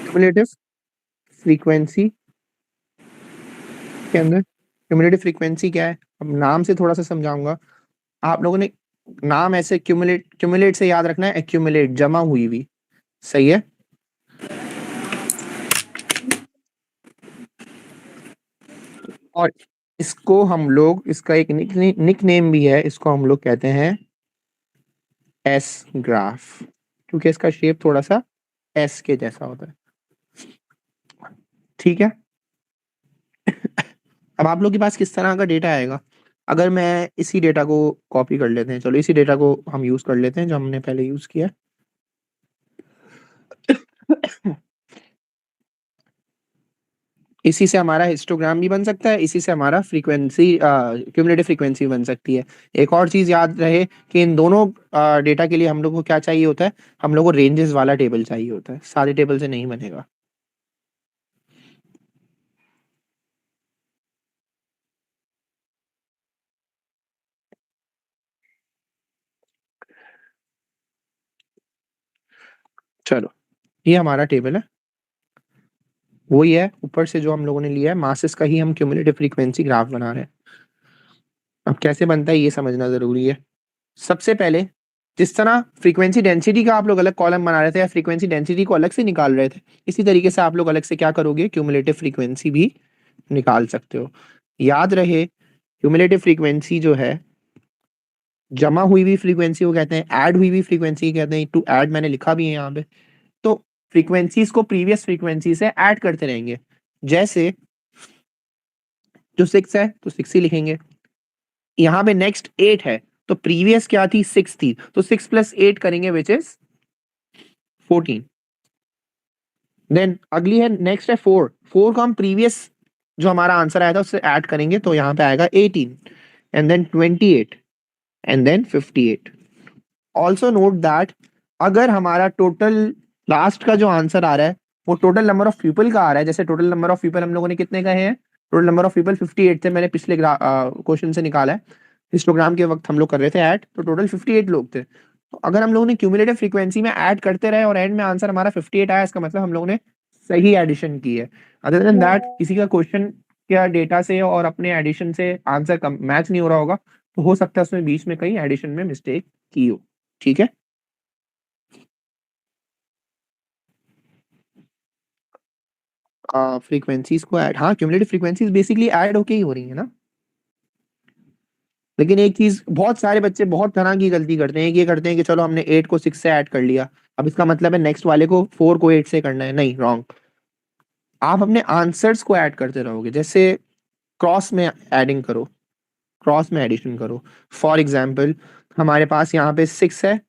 क्युमुलेटिव फ्रीक्वेंसी के अंदर क्युमुलेटिव फ्रीक्वेंसी क्या है? अब नाम से थोड़ा सा समझाऊंगा। आप लोगों ने नाम ऐसे क्युमुलेट से याद रखना है, एक्यूमुलेट, जमा हुई हुई, सही है? और इसको हम लोग, इसका एक निक नेम भी है, इसको हम लोग कहते हैं एस ग्राफ, क्योंकि इसका शेप थोड़ा सा एस के जैसा होता है। ठीक है, अब आप लोग के पास किस तरह का डेटा आएगा? अगर मैं इसी डेटा को कॉपी कर लेते हैं, चलो इसी डेटा को हम यूज कर लेते हैं जो हमने पहले यूज किया। इसी से हमारा हिस्टोग्राम भी बन सकता है, इसी से हमारा फ्रीक्वेंसी क्यूमुलेटिव फ्रीक्वेंसी बन सकती है। एक और चीज याद रहे कि इन दोनों डेटा के लिए हम लोग को क्या चाहिए होता है, हम लोग को रेंजेस वाला टेबल चाहिए होता है, सारे टेबल से नहीं बनेगा। चलो ये हमारा टेबल है, वही है ऊपर से जो हम लोगों ने लिया है, मासेस का ही हम क्यूमुलेटिव फ्रीक्वेंसी ग्राफ बना रहे हैं। अब कैसे बनता है ये समझना जरूरी है। सबसे पहले जिस तरह फ्रीक्वेंसी डेंसिटी का आप लोग अलग कॉलम बना रहे थे या फ्रीक्वेंसी डेंसिटी को अलग से निकाल रहे थे, इसी तरीके से आप लोग अलग से क्या करोगे, क्यूमुलेटिव फ्रीक्वेंसी भी निकाल सकते हो। याद रहे क्यूमुलेटिव फ्रीक्वेंसी जो है, जमा हुई भी फ्रीक्वेंसी को कहते हैं, ऐड हुई भी फ्रीक्वेंसी कहते हैं। टू ऐड मैंने लिखा भी है यहाँ पे। तो फ्रीक्वेंसीज को प्रीवियस फ्रीक्वेंसी से ऐड करते रहेंगे। जैसे जो 6 है तो 6 ही लिखेंगे, यहाँ पे नेक्स्ट 8 है तो प्रीवियस क्या थी, 6 थी, तो 6 + 8 करेंगे विच इज 14। देन अगली है, नेक्स्ट है 4 को हम प्रीवियस जो हमारा आंसर आया था उससे ऐड करेंगे तो यहाँ पे आएगा 18 and then 28 and then 58। Also note that अगर हमारा टोटल लास्ट का जो आंसर आ रहा है वो टोटल नंबर ऑफ पीपल का आ रहा है, जैसे टोटल नंबर ऑफ पीपल हम लोगों ने कितने कहे हैं, टोटल नंबर ऑफ पीपल 58 थे, मैंने पिछले क्वेश्चन से निकाला है, हिस्टोग्राम के वक्त हम लोग कर रहे थे ऐड, तो टोटल 58 लोग थे। तो अगर हम लोगों ने क्यूमुलेटिव फ्रीक्वेंसी में ऐड करते रहे और एंड में आंसर हमारा 58 आया, इसका मतलब हम लोगों ने सही एडिशन की है। अदर देन दैट किसी का क्वेश्चन क्या डेटा से और अपने एडिशन से आंसर कम मैच नहीं हो रहा होगा, तो हो सकता है उसमें बीच में कहीं एडिशन में मिस्टेक की हो। ठीक है, फ्रीक्वेंसीज को ऐड, हाँ क्यूमुलेटिव फ्रीक्वेंसीज बेसिकली ऐड होके ही हो रही है ना। लेकिन एक चीज बहुत सारे बच्चे बहुत तरह की गलती करते हैं, ये करते हैं कि चलो हमने 8 को 6 से ऐड कर लिया, अब इसका मतलब है नेक्स्ट वाले को 4 को 8 से करना है। नहीं, रॉन्ग। आप अपने आंसर्स को ऐड करते रहोगे, जैसे क्रॉस में एडिंग करो, क्रॉस में एडिशन करो। फॉर एग्जाम्पल हमारे पास यहाँ पे 6 है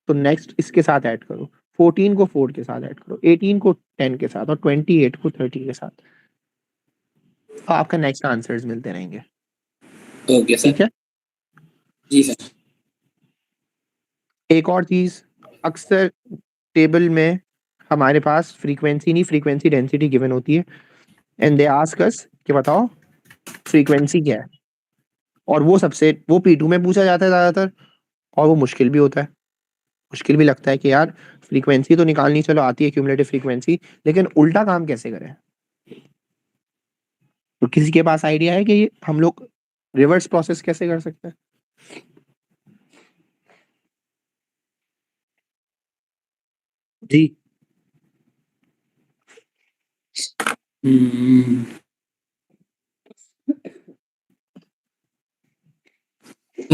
तो नेक्स्ट इसके साथ ऐड करो, 14 को 4 के साथ ऐड करो, 18 को 10 के साथ और 28 को 30 के साथ, तो आपका नेक्स्ट आंसर्स मिलते रहेंगे। ओके ठीक सर। है, जी सर। एक और चीज, अक्सर टेबल में हमारे पास फ्रीक्वेंसी नहीं, फ्रीक्वेंसी डेंसिटी गिवन होती है एंड दे आस्क अस कि बताओ फ्रीक्वेंसी क्या है, और वो P2 में पूछा जाता है ज्यादातर, और वो मुश्किल भी होता है, मुश्किल भी लगता है कि यार फ्रीक्वेंसी तो निकालनी चलो आती है क्यूमुलेटिव फ्रीक्वेंसी, लेकिन उल्टा काम कैसे करें। तो किसी के पास आइडिया है कि हम लोग रिवर्स प्रोसेस कैसे कर सकते हैं? जी, हम्म,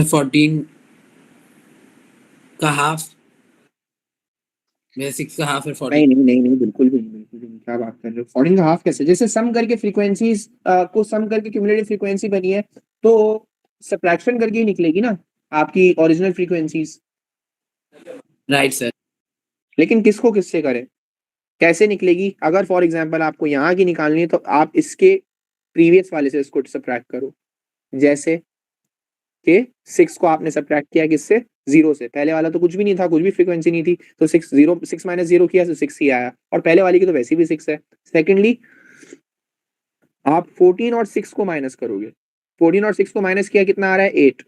14 का हाफ, 6 का हाफ है 14। नहीं, बिल्कुल भी नहीं, बिल्कुल भी नहीं, क्या बात कर रहे हो, 14 का हाफ कैसे, जैसे सम करके फ्रीक्वेंसीज को सम करके क्यूमुलेटिव फ्रीक्वेंसी बनी है तो सब्ट्रैक्शन करके ही निकलेगी ना आपकी ओरिजिनल फ्रीक्वेंसीज। Right sir. लेकिन किसको किससे करें, कैसे निकलेगी, अगर फॉर एग्जांपल आपको यहाँ की निकालनी है तो आप इसके प्रीवियस वाले से इसको सब्ट्रैक्ट करो, जैसे कि 6 को आपने सब्ट्रैक्ट किया किससे, 0 से, पहले वाला तो कुछ भी नहीं था, कुछ भी फ्रीक्वेंसी नहीं थी, तो 6 - 0 किया तो 6 ही आया, और पहले वाली की तो वैसे भी 6 है। सेकेंडली आप 14 और 6 को माइनस करोगे, 14 और 6 को माइनस किया कितना आ रहा है, 8,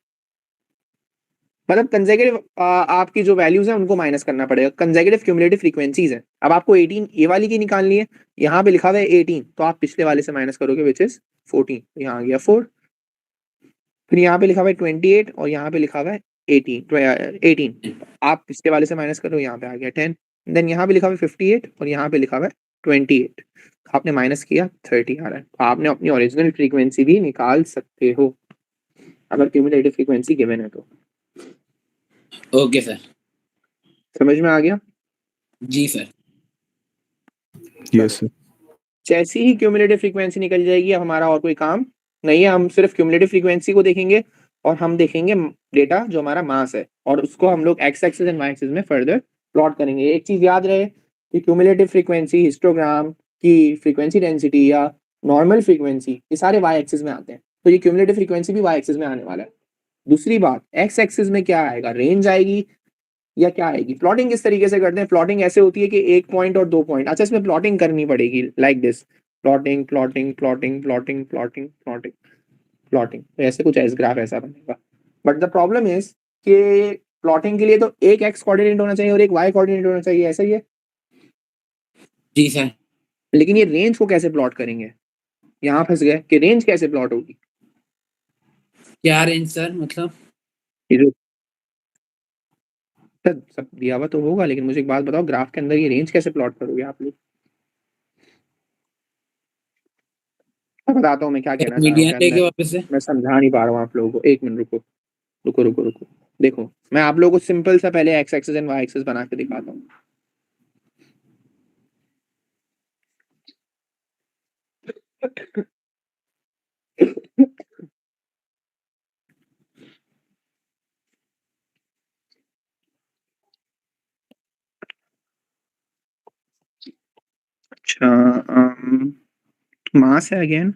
मतलब कंसेक्यूटिव आपकी जो वैल्यूज है उनको माइनस करना पड़ेगा, कंसेक्यूटिव क्यूमुलेटिव फ्रीक्वेंसीज है। अब आपको 18 ये वाली की निकालनी है, यहाँ पे लिखा हुआ है 18, तो आप पिछले वाले से माइनस करोगे विच इज 14, यहाँ आ गया 4, फिर यहाँ पे लिखा हुआ है 28 और यहाँ पे लिखा हुआ है 18, आप पिछले वाले से माइनस करो, यहाँ पे आ गया 10, देन यहाँ पे लिखा हुआ है 58 और यहाँ पे लिखा हुआ है 28, आपने माइनस किया 30 आ रहा है, तो आपने अपनी ओरिजिनल फ्रीक्वेंसी भी निकाल सकते हो अगर क्यूमुलेटिव फ्रीक्वेंसी गिवन है तो। Okay sir. समझ में आ गया? जी सर। Yes, sir. जैसे ही क्यूमुलेटिव फ्रीक्वेंसी निकल जाएगी, अब हमारा और कोई काम नहीं है, हम सिर्फ क्यूमुलेटिव फ्रीक्वेंसी को देखेंगे और हम देखेंगे डेटा जो हमारा मास है, और उसको हम लोग x axis and y axis में फर्दर प्लॉट करेंगे। एक चीज याद रहे कि क्यूमुलेटिव फ्रीक्वेंसी हिस्टोग्राम की फ्रीक्वेंसी डेंसिटी या नॉर्मल फ्रीक्वेंसी, ये सारे वाई एक्सिस में आते हैं, तो ये क्यूमुलेटिव फ्रीक्वेंसी भी वाई एक्सिस में आने वाला है। दूसरी बात, एक्स एक्सिस में क्या आएगा, रेंज आएगी या क्या आएगी। प्लॉटिंग किस तरीके से करते हैं, प्लॉटिंग ऐसे होती है कि एक पॉइंट और 2 पॉइंट, अच्छा इसमें प्लॉटिंग करनी पड़ेगी like this, plotting plotting plotting plotting plotting plotting plotting, तो ऐसे कुछ ऐसे ग्राफ ऐसा बनेगा। बट द प्रॉब्लम इज कि प्लॉटिंग के लिए तो एक एक्स कोऑर्डिनेट होना चाहिए और एक वाई कोऑर्डिनेट होना चाहिए, ऐसा ही है। जी सर। लेकिन ये रेंज को कैसे प्लॉट करेंगे, यहाँ फंस गए कि रेंज कैसे प्लॉट होगी। क्या रेंज सर, मतलब ये जो सर सब दिया हुआ तो होगा, लेकिन मुझे एक बात बताओ, ग्राफ के अंदर ये रेंज कैसे प्लॉट करोगे आप लोग। मैं बताता हूँ मैं क्या कहना चाह रहा हूँ, मीडियन शायद लेके वापस से। मैं समझा नहीं पा रहा हूँ आप लोगों को। एक मिनट रुको रुको रुको रुको, देखो मैं आप लोगों को सिंपल सा पहले x axis and y axis बना के दिखाता हूँ। अच्छा, मास है अगेन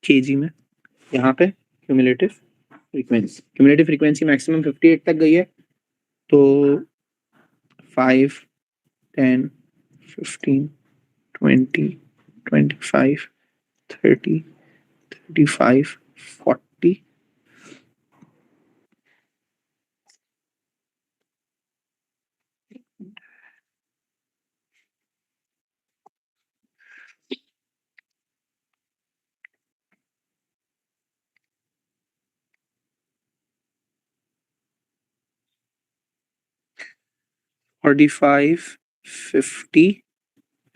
केजी में, यहाँ पे क्यूमुलेटिव फ्रीक्वेंसी मैक्सिमम 58 तक गई है, तो 5 10 15 20 25 30 35 40 45 50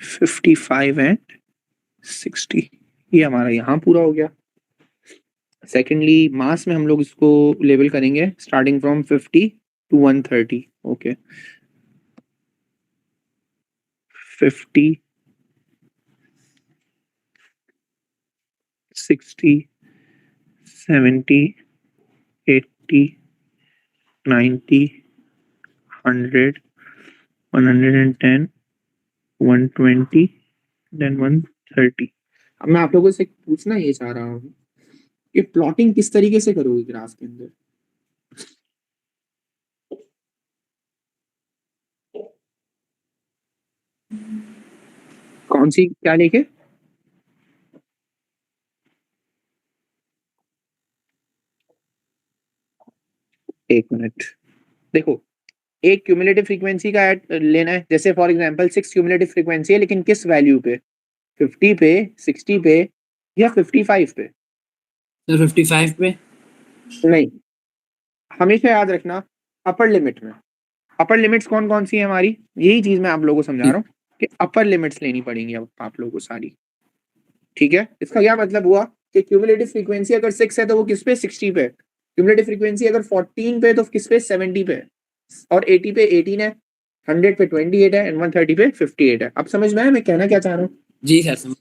55 एंड 60, ये हमारा यहाँ पूरा हो गया। सेकेंडली मास में हम लोग इसको लेबल करेंगे starting from 50 to 130, okay 50 60 70 80 90 100 110 120 then 130। अब मैं आप लोगों से पूछना ये चाह रहा हूँ कि प्लॉटिंग किस तरीके से करोगे ग्राफ के अंदर। कौन सी क्या लेके, एक मिनट देखो, एक क्यूमुलेटिव फ्रीक्वेंसी का लेना है, जैसे फॉर एग्जांपल 6 क्यूमुलेटिव फ्रीक्वेंसी है, लेकिन किस वैल्यू पे, 50 पे 60 पे या 55 पे। सर 55 पे। नहीं, हमेशा याद रखना अपर लिमिट में, अपर लिमिट्स कौन कौन सी है हमारी, यही चीज मैं आप लोगों को समझा रहा हूँ कि अपर लिमिट्स लेनी पड़ेंगी अब आप लोगों को सारी, ठीक है। इसका क्या मतलब हुआ कि क्यूमुलेटिव फ्रीक्वेंसी अगर 6 है तो वो किस पे 60 पे, क्यूमुलेटिव फ्रीक्वेंसी अगर 14 पे तो किस पे 70 पे, और 80 पे 18 है, 100 पे 28 है एंड 130 पे 58 है। अब समझ में आया मैं कहना क्या चाह रहा हूँ। जी सर समझ।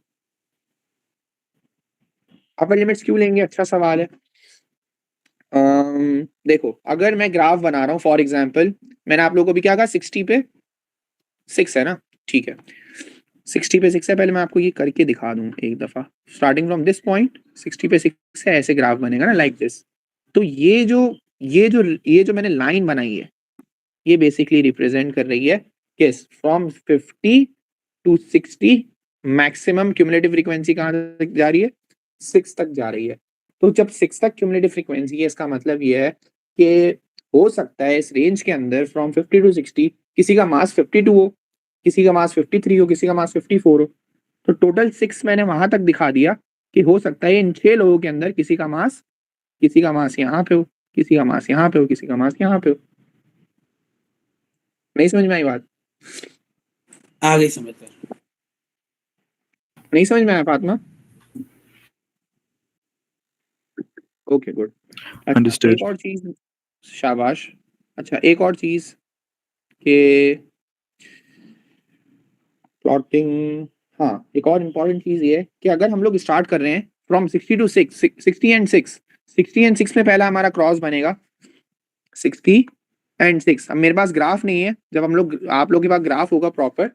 अपर लिमिट्स क्यों लेंगे, अच्छा सवाल है। देखो अगर मैं ग्राफ बना रहा हूँ फॉर एग्जांपल, मैंने आप लोगों को भी क्या कहा 60 पे 6 है ना, ठीक है 60 पे 6 है, पहले मैं आपको ये करके दिखा दूं एक दफा, स्टार्टिंग फ्रॉम दिस पॉइंट 60 पे 6 है, ऐसे ग्राफ बनेगा ना लाइक दिस। तो ये जो मैंने लाइन बनाई है, ये बेसिकली रिप्रेजेंट कर रही है किस, from 50 to 60 maximum cumulative frequency कहाँ तक जा रही है, 6 तक जा रही है। तो जब 6 तक क्यूमुलेटिव फ्रीक्वेंसी है, इसका मतलब ये है कि हो सकता है इस रेंज के अंदर फ्रॉम 50 to 60 किसी का मास 52 हो, किसी का मास 53 हो, किसी का मास 54 हो। तो टोटल 6 मैंने वहां तक दिखा दिया कि हो सकता है इन 6 लोगों के अंदर किसी का मास यहाँ पे हो, किसी का मास यहाँ पे हो, किसी का मास यहाँ पे हो। नहीं समझ में आई बात, आ गई समझ सर। नहीं समझ में आया फातिमा, ओके गुड। अच्छा Understood. एक और चीज, शाबाश, अच्छा एक और चीज कि प्लॉटिंग, हाँ एक और इम्पोर्टेंट चीज ये है कि अगर हम लोग स्टार्ट कर रहे हैं फ्रॉम 60 to 6 60 एंड 6, 60 एंड 6 में पहला हमारा क्रॉस बनेगा 60 एंड 6। अब मेरे पास ग्राफ नहीं है, जब हम लोग आप लोग के पास ग्राफ होगा प्रॉपर,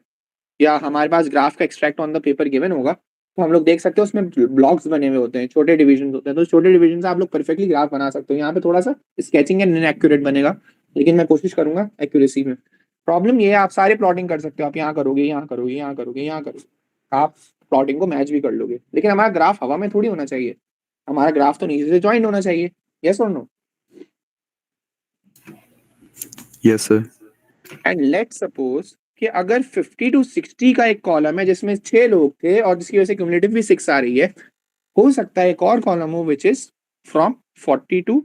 या हमारे पास ग्राफ का extract on the paper given होगा, तो हम लोग देख सकते हैं उसमें ब्लॉक्स बने हुए होते हैं, छोटे डिविजन होते हैं, तो छोटे डिविजन से आप लोग परफेक्टली ग्राफ बना सकते हो। यहाँ पे थोड़ा सा स्केचिंग एंड इनएक्यूरेट बनेगा, लेकिन मैं कोशिश करूंगा एक्यूरेसी में। प्रॉब्लम ये है आप सारे प्लॉटिंग कर सकते हो, आप यहाँ करोगे, यहाँ करोगे, यहाँ करोगे, यहाँ करोगे, आप प्लॉटिंग को मैच भी कर लोगे, लेकिन हमारा ग्राफ हवा में थोड़ी होना चाहिए, हमारा ग्राफ तो नीचे से ज्वाइन होना चाहिए। यस और no? Yes, sir. And let's suppose कि अगर 50 to 60 का एक कॉलम है जिसमें 6 लोग थे और जिसकी वजह से क्यूमुलेटिव भी 6 आ रही है, हो सकता है एक और कॉलम हो विच इज फ्रॉम 40 to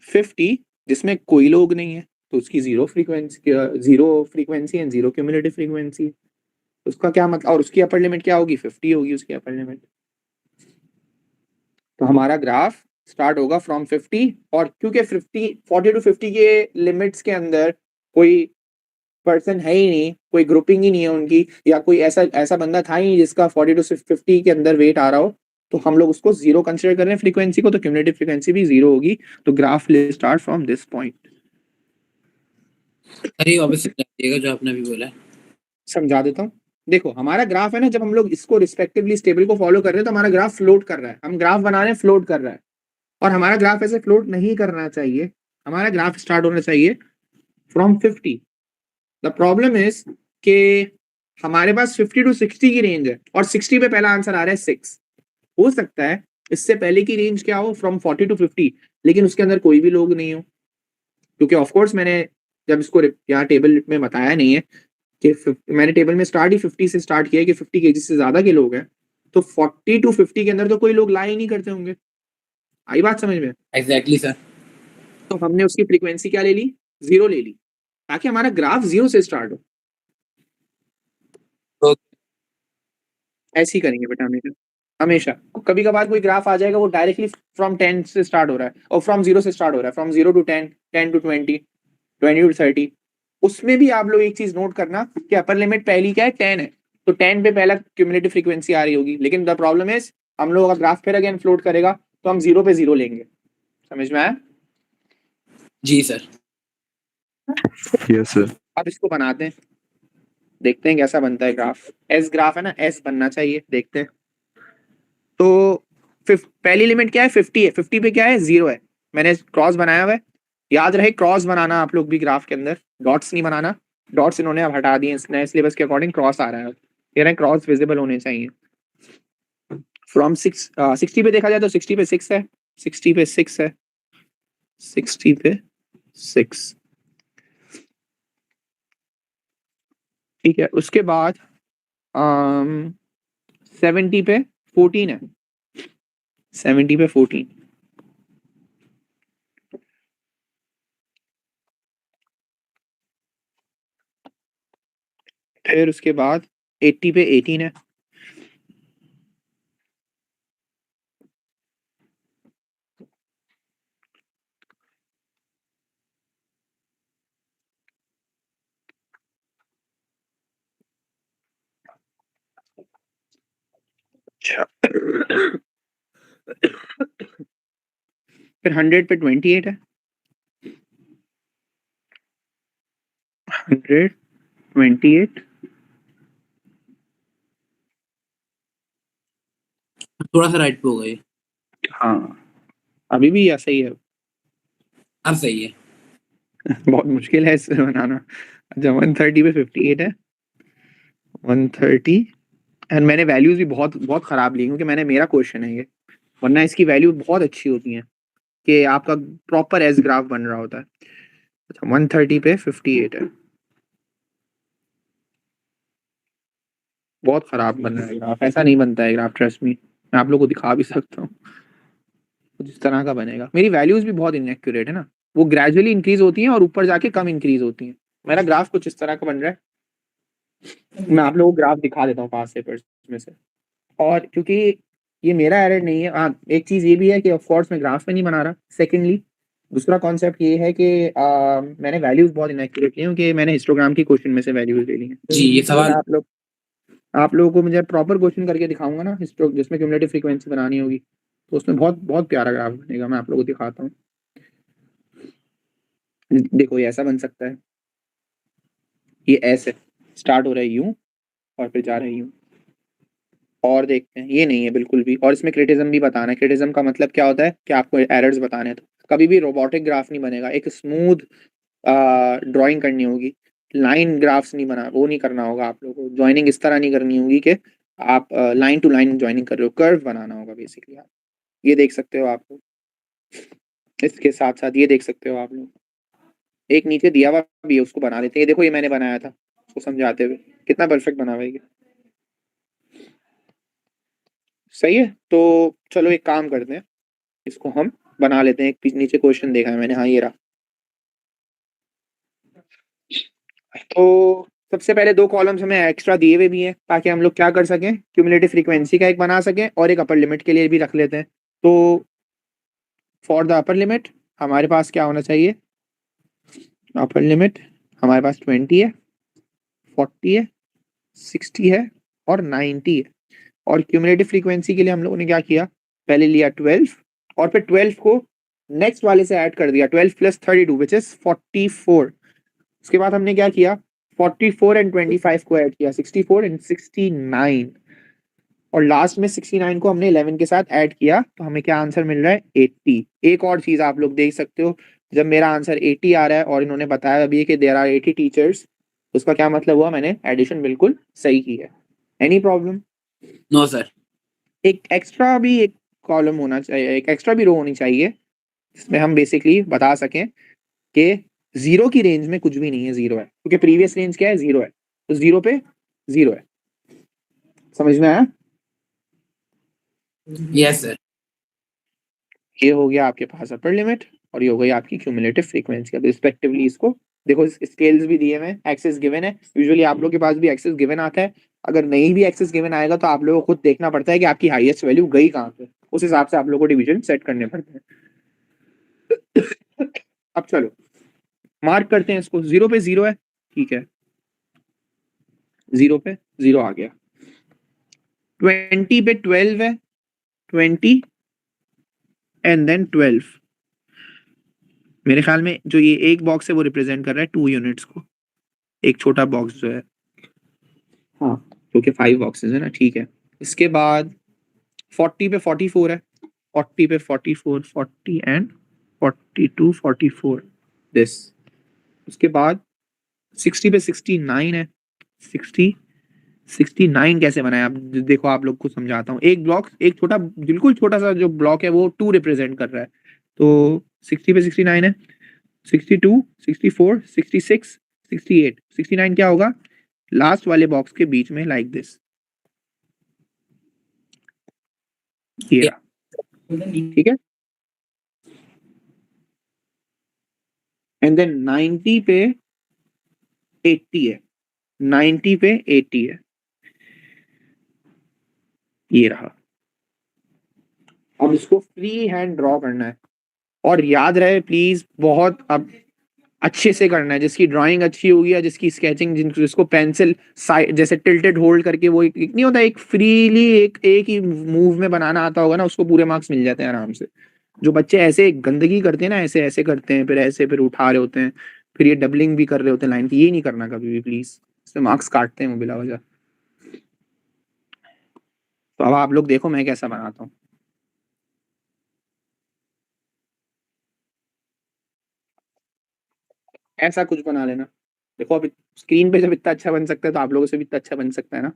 50 जिसमें कोई लोग नहीं है, तो उसकी zero frequency and zero cumulative frequency. उसका क्या मतलब, और उसकी अपर लिमिट क्या होगी? 50 होगी उसकी अपर लिमिट। तो हमारा ग्राफ स्टार्ट होगा फ्रॉम 50, और क्योंकि 40 to 50 के लिमिट्स के अंदर कोई पर्सन है ही नहीं, कोई ग्रुपिंग ही नहीं है उनकी, या कोई ऐसा बंदा था ही नहीं जिसका 40 to 50 के अंदर वेट आ रहा हो, तो हम लोग उसको जीरो कंसिडर कर रहे हैं फ्रीक्वेंसी को, तो क्यूमुलेटिव फ्रीक्वेंसी भी जीरो होगी। तो graph will start from this point. अरे वापस समझाइएगा जो आपने अभी बोला है। समझा देता हूँ। देखो हमारा ग्राफ है ना, जब हम लोग इसको रिस्पेक्टिवली स्टेबल को फॉलो कर रहे हैं तो हमारा ग्राफ फ्लोट कर रहा है, हम ग्राफ बना रहे हैं फ्लोट कर रहा है, और हमारा ग्राफ ऐसे फ्लोट नहीं करना चाहिए, हमारा ग्राफ स्टार्ट होना चाहिए फ्रॉम 50। द प्रॉब्लम इज कि हमारे पास 50 to 60 की रेंज है और 60 पे पहला आंसर आ रहा है 6। हो सकता है इससे पहले की रेंज क्या हो, फ्रॉम 40 to 50, लेकिन उसके अंदर कोई भी लोग नहीं हो, क्योंकि ऑफकोर्स मैंने जब इसको यहाँ टेबल में बताया नहीं है कि मैंने टेबल में स्टार्ट ही 50 से स्टार्ट किया कि 50 केजी से ज्यादा के लोग हैं, तो 40 to 50 के अंदर तो कोई लोग लाई ही नहीं करते होंगे। आई बात समझ में? Exactly sir. तो हमने उसकी फ्रीक्वेंसी क्या ले ली? जीरो ले ली, ताकि हमारा ग्राफ जीरो से स्टार्ट हो। ऐसे ही करेंगे बेटा हमेशा, हमेशा। कभी कभार कोई ग्राफ आ जाएगा वो डायरेक्टली फ्रॉम 10 से स्टार्ट हो रहा है, और फ्रॉम जीरो से स्टार्ट हो रहा है, फ्रॉम 0 to 10, 10 to 20, 20 to 30। उसमें भी आप लोग एक चीज नोट करना कि अपर लिमिट पहली क्या है? 10 है, तो 10 पे पहला क्यूमुलेटिव फ्रीक्वेंसी आ रही होगी, लेकिन द प्रॉब्लम इज हम लोग अगर ग्राफ फिर अगेन फ्लोट करेगा तो हम जीरो पे जीरो लेंगे। समझ में आया? जी सर। Yes, sir. अब इसको बनाते हैं, देखते हैं कैसा बनता है ग्राफ। एस ग्राफ है ना, एस बनना चाहिए, देखते हैं। तो पहली लिमिट क्या है? 50 है, 50 पे क्या है? जीरो है। मैंने क्रॉस बनाया हुआ है, याद रहे क्रॉस बनाना आप लोग भी ग्राफ के अंदर, डॉट्स नहीं बनाना। डॉट्स इन्होंने अब हटा दिए, नए सिलेबस के अकॉर्डिंग क्रॉस आ रहा है, कह रहे हैं क्रॉस विजिबल होने चाहिए। फ्रॉम 60 पे देखा जाए तो 60 पे 6 है, 60 पे 6 है, 60 पे 6, ठीक है। उसके बाद 70 पे 14 है, 70 पे 14, फिर उसके बाद 80 पे 18 है, अच्छा। फिर 100 पे 28 है, 128, थोड़ा सा राइट पे हो गए। हाँ अभी भी ऐसा ही है। अब सही है। बहुत मुश्किल है इसे बनाना। अच्छा 130 पे 58 है, 130, एंड मैंने वैल्यूज भी बहुत बहुत खराब ली क्योंकि मैंने, मेरा क्वेश्चन है ये, वरना इसकी वैल्यू बहुत अच्छी होती है कि आपका प्रॉपर एस ग्राफ बन रहा होता है। अच्छा 130 पे 58 है, बहुत खराब बन रहा है ग्राफ, ऐसा नहीं बनता है ग्राफ, ट्रस्ट मी। मैं आप लोग को दिखा भी सकता हूँ कुछ इस तरह का बनेगा। मेरी वैल्यूज भी बहुत इनएक्यूरेट है ना, वो ग्रेजुअली इंक्रीज होती हैं और ऊपर जाके कम इंक्रीज होती हैं। मेरा ग्राफ कुछ इस तरह का बन रहा है, मैं आप लोगों को ग्राफ दिखा देता हूँ पास पेपर्स में से। और क्योंकि ये मेरा एरर नहीं है, हाँ एक चीज ये भी है कि ऑफ कोर्स मैं ग्राफ में नहीं बना रहा। सेकेंडली दूसरा कॉन्सेप्ट ये है कि मैंने वैल्यूज बहुत इनएक्यूरेट ली हैं क्योंकि मैंने हिस्टोग्राम की क्वेश्चन में से वैल्यूज ले ली हैं। जी ये सवाल आप लोगों को मुझे प्रॉपर क्वेश्चन करके दिखाऊंगा ना हिस्टो, जिसमें क्यूमुलेटिव फ्रीक्वेंसी बनानी होगी, तो उसमें बहुत बहुत प्यारा ग्राफ बनेगा। मैं आप लोगों को दिखाता हूँ, देखो ये ऐसा बन सकता है, ये ऐसे स्टार्ट हो रहा है यूं और फिर जा रहा है यूं, और देखते हैं, ये नहीं है बिल्कुल भी। और इसमें क्रिटिज्म भी बताना है। क्रिटिज्म का मतलब क्या होता है कि आपको एरर्स बताने हैं। तो कभी भी रोबोटिक ग्राफ नहीं बनेगा, एक स्मूथ ड्राइंग करनी होगी। लाइन ग्राफ्स नहीं बना, वो नहीं करना होगा आप लोगों को। ज्वाइनिंग इस तरह नहीं करनी होगी कि आप लाइन टू लाइन ज्वाइनिंग कर रहे हो, कर्व बनाना होगा बेसिकली। आप ये देख सकते हो, आप लोग इसके साथ साथ ये देख सकते हो आप लोग, एक नीचे दिया हुआ भी है, उसको बना लेते हैं। ये देखो, ये मैंने बनाया था उसको समझाते हुए, कितना परफेक्ट बना हुआ है ये। सही है, तो चलो एक काम करते हैं, इसको हम बना लेते हैं। एक नीचे क्वेश्चन देखा है मैंने, हाँ ये रहा। तो सबसे पहले दो कॉलम्स हमें एक्स्ट्रा दिए हुए भी हैं ताकि हम लोग क्या कर सकें, क्यूमुलेटिव फ्रीक्वेंसी का एक बना सकें और एक अपर लिमिट के लिए भी रख लेते हैं। तो फॉर द अपर लिमिट हमारे पास क्या होना चाहिए, अपर लिमिट हमारे पास 20 है, 40 है, 60 है और 90 है। और क्यूमुलेटिव फ्रीक्वेंसी के लिए हम लोगों ने क्या किया, पहले लिया 12 और फिर 12 को नेक्स्ट वाले से ऐड कर दिया, 12 + 32 विच इज 44। उसके बाद हमने क्या किया, 44 एंड 25 को ऐड किया, 64 एंड 69, और लास्ट में 69 को हमने 11 के साथ ऐड किया। तो हमें क्या आंसर मिल रहा है, 80। एक और चीज आप लोग देख सकते हो, जब मेरा आंसर 80 आ रहा है और इन्होंने बताया अभी कि देयर आर 80 टीचर्स, उसका क्या मतलब हुआ, मैंने एडिशन बिल्कुल सही की है। Any problem? No sir. एक एक्स्ट्रा भी एक कॉलम होना चाहिए, एक एक्स्ट्रा भी रो होनी चाहिए जिसमें हम बेसिकली बता सकें कि जीरो की रेंज में कुछ भी नहीं है, जीरो है, क्योंकि प्रीवियस रेंज क्या है, जीरो है, तो जीरो पे जीरो है। समझ में आया? Yes sir. ये हो गया आपके पास अपर लिमिट और ये हो गई आपकी क्यूमुलेटिव फ्रीक्वेंसी। अब रिस्पेक्टिवली इसको देखो, स्केल्स भी दिए हुए हैं, एक्सेस गिवन है। यूजुअली आप लोग के पास भी एक्सेस गिवन आता है। अगर नहीं भी एक्सेस गिवन आएगा तो आप लोगों को खुद देखना पड़ता है कि आपकी हाईएस्ट वैल्यू गई कहाँ पे, उस हिसाब से आप लोगों को डिवीजन सेट करने पड़ते हैं। अब चलो मार्क करते हैं इसको, जीरो पे जीरो है, ठीक है, जीरो पे जीरो आ गया। 20 पे 12 है, 20 एंड देन 12। मेरे ख्याल में जो ये एक बॉक्स है वो रिप्रेजेंट कर रहा है 2 यूनिट्स को, एक छोटा बॉक्स जो है, हाँ, क्योंकि 5 बॉक्सेस है ना, ठीक है। इसके बाद 40 पे 44 है, 40 पे 44, 40 एंड 42, 44 दिस। उसके बाद 60 पे 69 है, 60, 69 कैसे बनाया आप देखो, आप लोग को समझाता हूँ। एक ब्लॉक, एक छोटा, बिल्कुल छोटा सा जो ब्लॉक है वो 2 रिप्रेजेंट कर रहा है। तो 60 पे 69 है, 62, 64, 66, 68, 69 क्या होगा, लास्ट वाले बॉक्स के बीच में, लाइक दिस, ये ठीक है। एंड देन 90 पे 80 है, 90 पे 80 है, ये रहा। अब इसको फ्री हैंड ड्रॉ करना है और याद रहे प्लीज, बहुत अब अच्छे से करना है। जिसकी ड्राइंग अच्छी होगी या जिसकी स्केचिंग, जिसको पेंसिल जैसे टिल्टेड होल्ड करके, वो एक नहीं होता, एक फ्रीली एक ही मूव में बनाना आता होगा ना, उसको पूरे मार्क्स मिल जाते हैं आराम से। जो बच्चे ऐसे गंदगी करते हैं ना, ऐसे ऐसे करते हैं, फिर ऐसे फिर उठा रहे होते हैं, फिर ये डबलिंग भी कर रहे होते हैं लाइन की, ये नहीं करना कभी भी प्लीज, इससे मार्क्स काटते हैं वो बिला वजह। तो अब आप लोग देखो मैं कैसा बनाता हूँ। ऐसा कुछ बना लेना। देखो अब स्क्रीन पे जब इतना अच्छा बन सकता है तो आप लोगों से भी इतना अच्छा बन सकता है ना।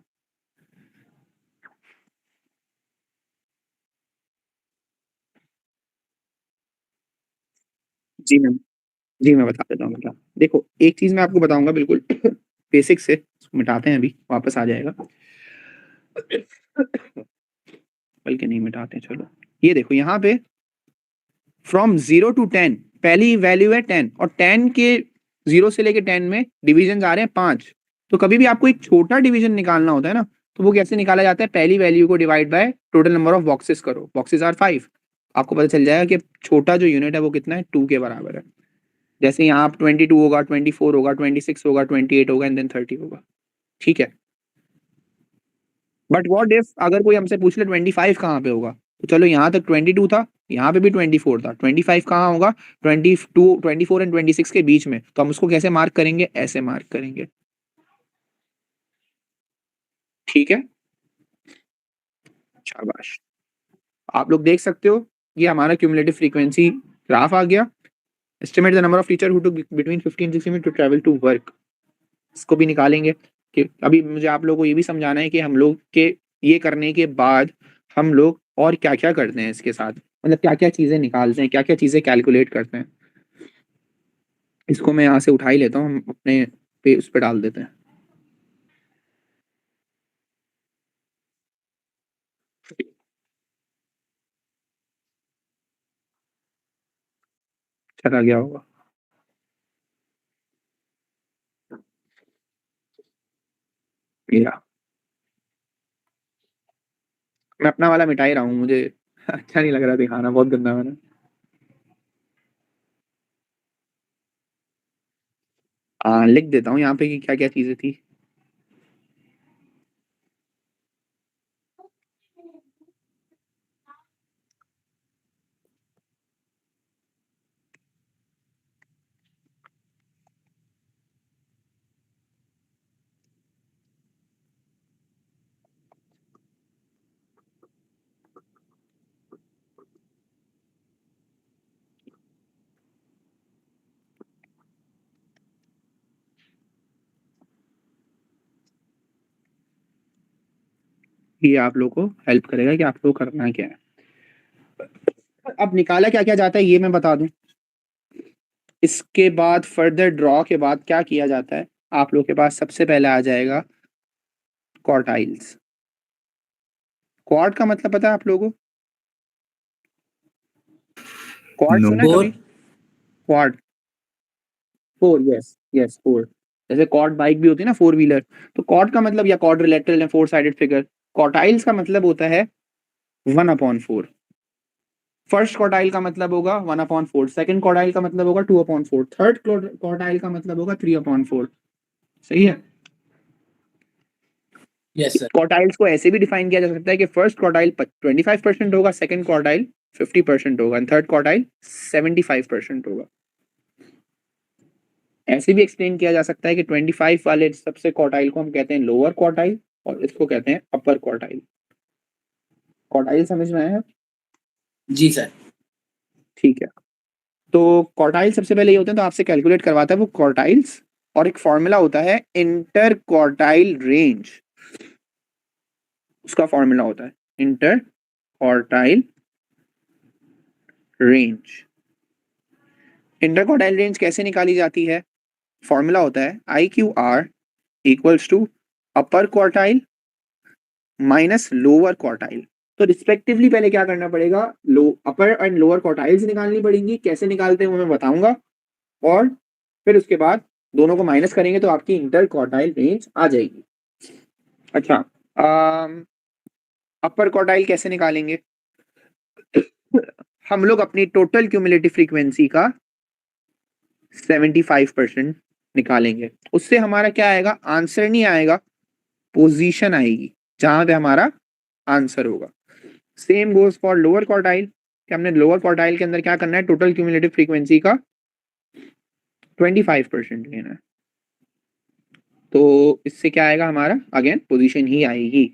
जी मैम, जी मैं बता देता हूँ। मतलब देखो, एक चीज मैं आपको बताऊंगा बिल्कुल बेसिक से, इसको मिटाते हैं, अभी वापस आ जाएगा, बल्कि नहीं मिटाते, चलो। ये देखो यहाँ पे फ्रॉम 0 to 10 पहली वैल्यू है 10, और 10 के 0 से लेके 10 में डिविजन आ रहे हैं 5। तो कभी भी आपको एक छोटा डिवीजन निकालना होता है ना, तो वो कैसे निकाला जाता है, पहली वैल्यू को divide by total number of boxes करो, बॉक्सेस आर 5। आपको पता चल जाएगा कि छोटा जो यूनिट है वो कितना है, 2 के बराबर है। जैसे यहाँ आप 22 होगा, 24 होगा, 26 होगा, 28 होगा एंड देन 30 होगा, ठीक है। बट व्हाट इफ अगर कोई हमसे पूछ ले 25 कहाँ पे होगा, तो चलो यहाँ तक 22 था, यहाँ पे भी 24 था, 25 कहाँ होगा, 22, 24 एंड 26 के बीच में। तो हम उसको कैसे मार्क करेंगे, ऐसे मार्क करेंगे, ठीक है। शाबाश, आप लोग देख सकते हो ये हमारा क्यूमुलेटिव फ्रीक्वेंसी ग्राफ आ गया। Estimate the number of teacher who took between 15 and 60 minute to travel to work, इसको भी निकालेंगे कि अभी मुझे आप लोगों को ये भी समझाना है कि हम लोग के ये करने के बाद हम लोग और क्या क्या करते हैं इसके साथ, मतलब क्या क्या चीजें निकालते हैं, क्या क्या चीजें कैलकुलेट करते हैं। इसको मैं यहाँ से उठा ही लेता हूँ, हम अपने पे उस पर डाल देते हैं। चला गया होगा, मेरा मैं अपना वाला मिटा ही रहा हूँ, मुझे अच्छा नहीं लग रहा दिखाना, बहुत गंदा मैंने। लिख देता हूँ यहाँ पे कि क्या क्या चीजें थी। ये आप लोग को हेल्प करेगा कि आप लोग करना क्या है। अब निकाला क्या क्या जाता है ये मैं बता दूं। इसके बाद फर्दर ड्रॉ के बाद क्या किया जाता है, आप लोग के पास सबसे पहले आ जाएगा क्वार्टाइल्स। क्वार्ट का मतलब पता है आप लोगों को? Quart No. सुना है फोर। कभी? Quart, four, yes yes four. जैसे क्वाड बाइक भी होती है ना, फोर व्हीलर, तो क्वाड का मतलब या quadrilateral four sided figure. Quartiles का मतलब होता है 1/4। फर्स्ट क्वार्टाइल का मतलब होगा 1/4, सेकंड क्वार्टाइल का मतलब होगा 2/4, थर्ड क्वार्टाइल का मतलब होगा 3/4। सही है। Yes sir. क्वार्टाइल्स को ऐसे भी डिफाइन किया जा सकता है कि फर्स्ट क्वार्टाइल 25% होगा, सेकंड क्वार्टाइल 50% होगा, थर्ड क्वार्टाइल 75% होगा। ऐसे भी एक्सप्लेन किया जा सकता है कि 25 वाले सबसे क्वार्टाइल को हम कहते हैं लोअर क्वार्टाइल और इसको कहते हैं अपर क्वार्टाइल। क्वार्टाइल समझ में आया? जी सर। ठीक है, तो क्वार्टाइल सबसे पहले ये होते हैं, तो आपसे कैलकुलेट करवाता है वो क्वार्टाइल्स, और एक फॉर्मूला होता है इंटर क्वार्टाइल रेंज। उसका फॉर्मूला होता है interquartile range. Interquartile range कैसे निकाली जाती है? फॉर्मूला होता है IQR equals to upper quartile minus lower quartile. तो रिस्पेक्टिवली पहले क्या करना पड़ेगा, अपर एंड लोअर क्वार्टाइल्स निकालनी पड़ेंगी। कैसे निकालते हैं वो मैं बताऊंगा, और फिर उसके बाद दोनों को माइनस करेंगे तो आपकी इंटर क्वार्टाइल रेंज आ जाएगी। अच्छा, अपर क्वार्टाइल कैसे निकालेंगे? हम लोग अपनी टोटल क्यूमुलेटिव फ्रीक्वेंसी का 75% निकालेंगे। उससे हमारा क्या आएगा, आंसर नहीं आएगा, पोजीशन आएगी जहां पे हमारा आंसर होगा। Same goes for lower quartile, कि हमने लोअर क्वार्टाइल के अंदर क्या करना है, टोटल क्यूमुलेटिव फ्रीक्वेंसी का 25% लेना है। तो इससे क्या आएगा हमारा, अगेन पोजीशन ही आएगी।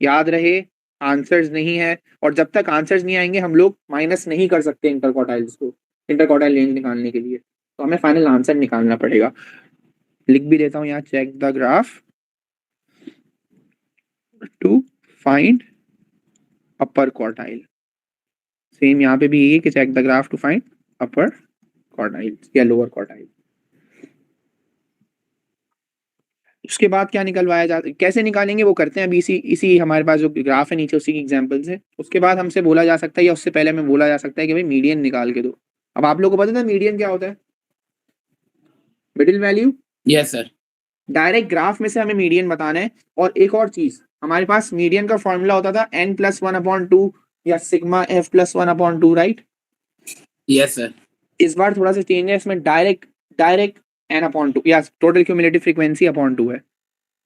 याद रहे आंसर्स नहीं है, और जब तक आंसर्स नहीं आएंगे हम लोग माइनस नहीं कर सकते इंटर क्वार्टाइल्स को, इंटर क्वार्टाइल रेंज निकालने के लिए। तो हमें फाइनल आंसर निकालना पड़ेगा। लिख भी देता हूं यहाँ, check the graph to find upper quartile. Same यहाँ पे भी ये कि check the graph to find upper quartile या लोअर क्वार्टाइल। उसके बाद क्या निकलवाया जाता है, कैसे निकालेंगे वो करते हैं अभी। इसी इसी हमारे पास जो ग्राफ है नीचे उसी की एग्जांपल्स है। उसके बाद हमसे बोला जा सकता है, या उससे पहले हमें बोला जा सकता है कि भाई मीडियन निकाल के दो। अब आप लोगों को पता है मीडियन क्या होता है? Middle value. Yes sir. Direct graph में से हमें मीडियन बताना है। और एक और चीज, हमारे पास मीडियन का फॉर्मूला होता था n+1/2 या sigma f+1/2, right? Yes sir. इस बार थोड़ा सा चेंज है, इसमें डायरेक्ट n/2 या टोटल क्यूमुलेटिव फ्रीक्वेंसी अपॉन 2 है,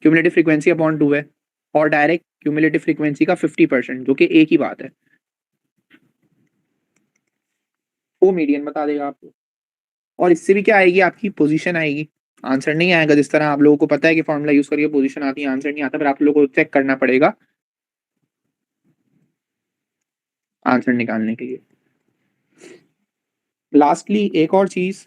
क्यूमुलेटिव फ्रीक्वेंसी अपॉन 2 है, और डायरेक्ट क्यूमुलेटिव फ्रीक्वेंसी का 50%, जो कि एक ही बात है। वो मीडियन बता देगा आपको, और इससे भी क्या आएगी, आपकी पोजीशन आएगी। आंसर नहीं आएगा। जिस तरह आप लोगों को पता है कि फॉर्मूला यूज करके पोजीशन आती है, आंसर नहीं आता, पर आप लोगों को चेक करना पड़ेगा आंसर निकालने के लिए। लास्टली एक और चीज,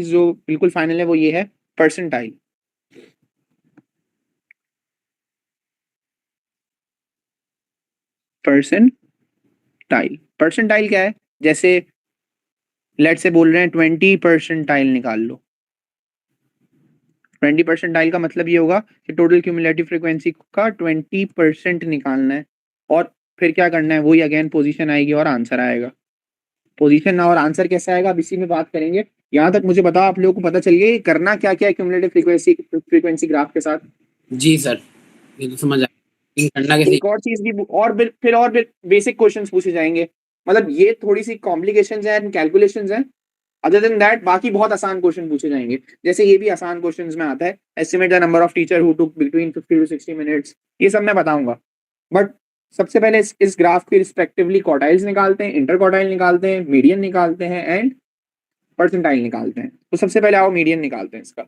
जो बिल्कुल फाइनल है वो ये है परसेंटाइल। परसेंटाइल क्या है? जैसे लेट से बोल रहे हैं 20 परसेंटाइल निकाल लो। 20 परसेंटाइल का मतलब ये होगा कि टोटल क्यूमुलेटिव फ्रीक्वेंसी का 20% निकालना है, और फिर क्या करना है, वही अगेन पोजीशन आएगी और आंसर आएगा। पोजीशन और आंसर कैसे आएगा अब इसी में बात करेंगे। यहाँ तक मुझे बताओ, आप लोगों को पता चल गया करना क्या क्या है क्यूमुलेटिव फ्रीक्वेंसी ग्राफ के साथ? जी सर, ये तो समझ आया करना कैसे। एक और चीज भी, फिर और बेसिक क्वेश्चंस पूछे जाएंगे। मतलब ये थोड़ी सी कॉम्प्लिकेशंस हैं एंड कैलकुलेशंस हैं। अदर देन दैट बाकी बहुत आसान क्वेश्चन पूछे जाएंगे। जैसे ये भी आसान क्वेश्चंस में आता है, estimate the number of teacher who took between 50 to 60 minutes, ये सब मैं बताऊंगा। बट सबसे पहले इस ग्राफ के रिस्पेक्टिवली क्वार्टाइल्स निकालते हैं, इंटर क्वार्टाइल निकालते हैं, मीडियन निकालते हैं एंड परसेंटाइल निकालते हैं। तो सबसे पहले आओ मीडियन निकालते हैं इसका।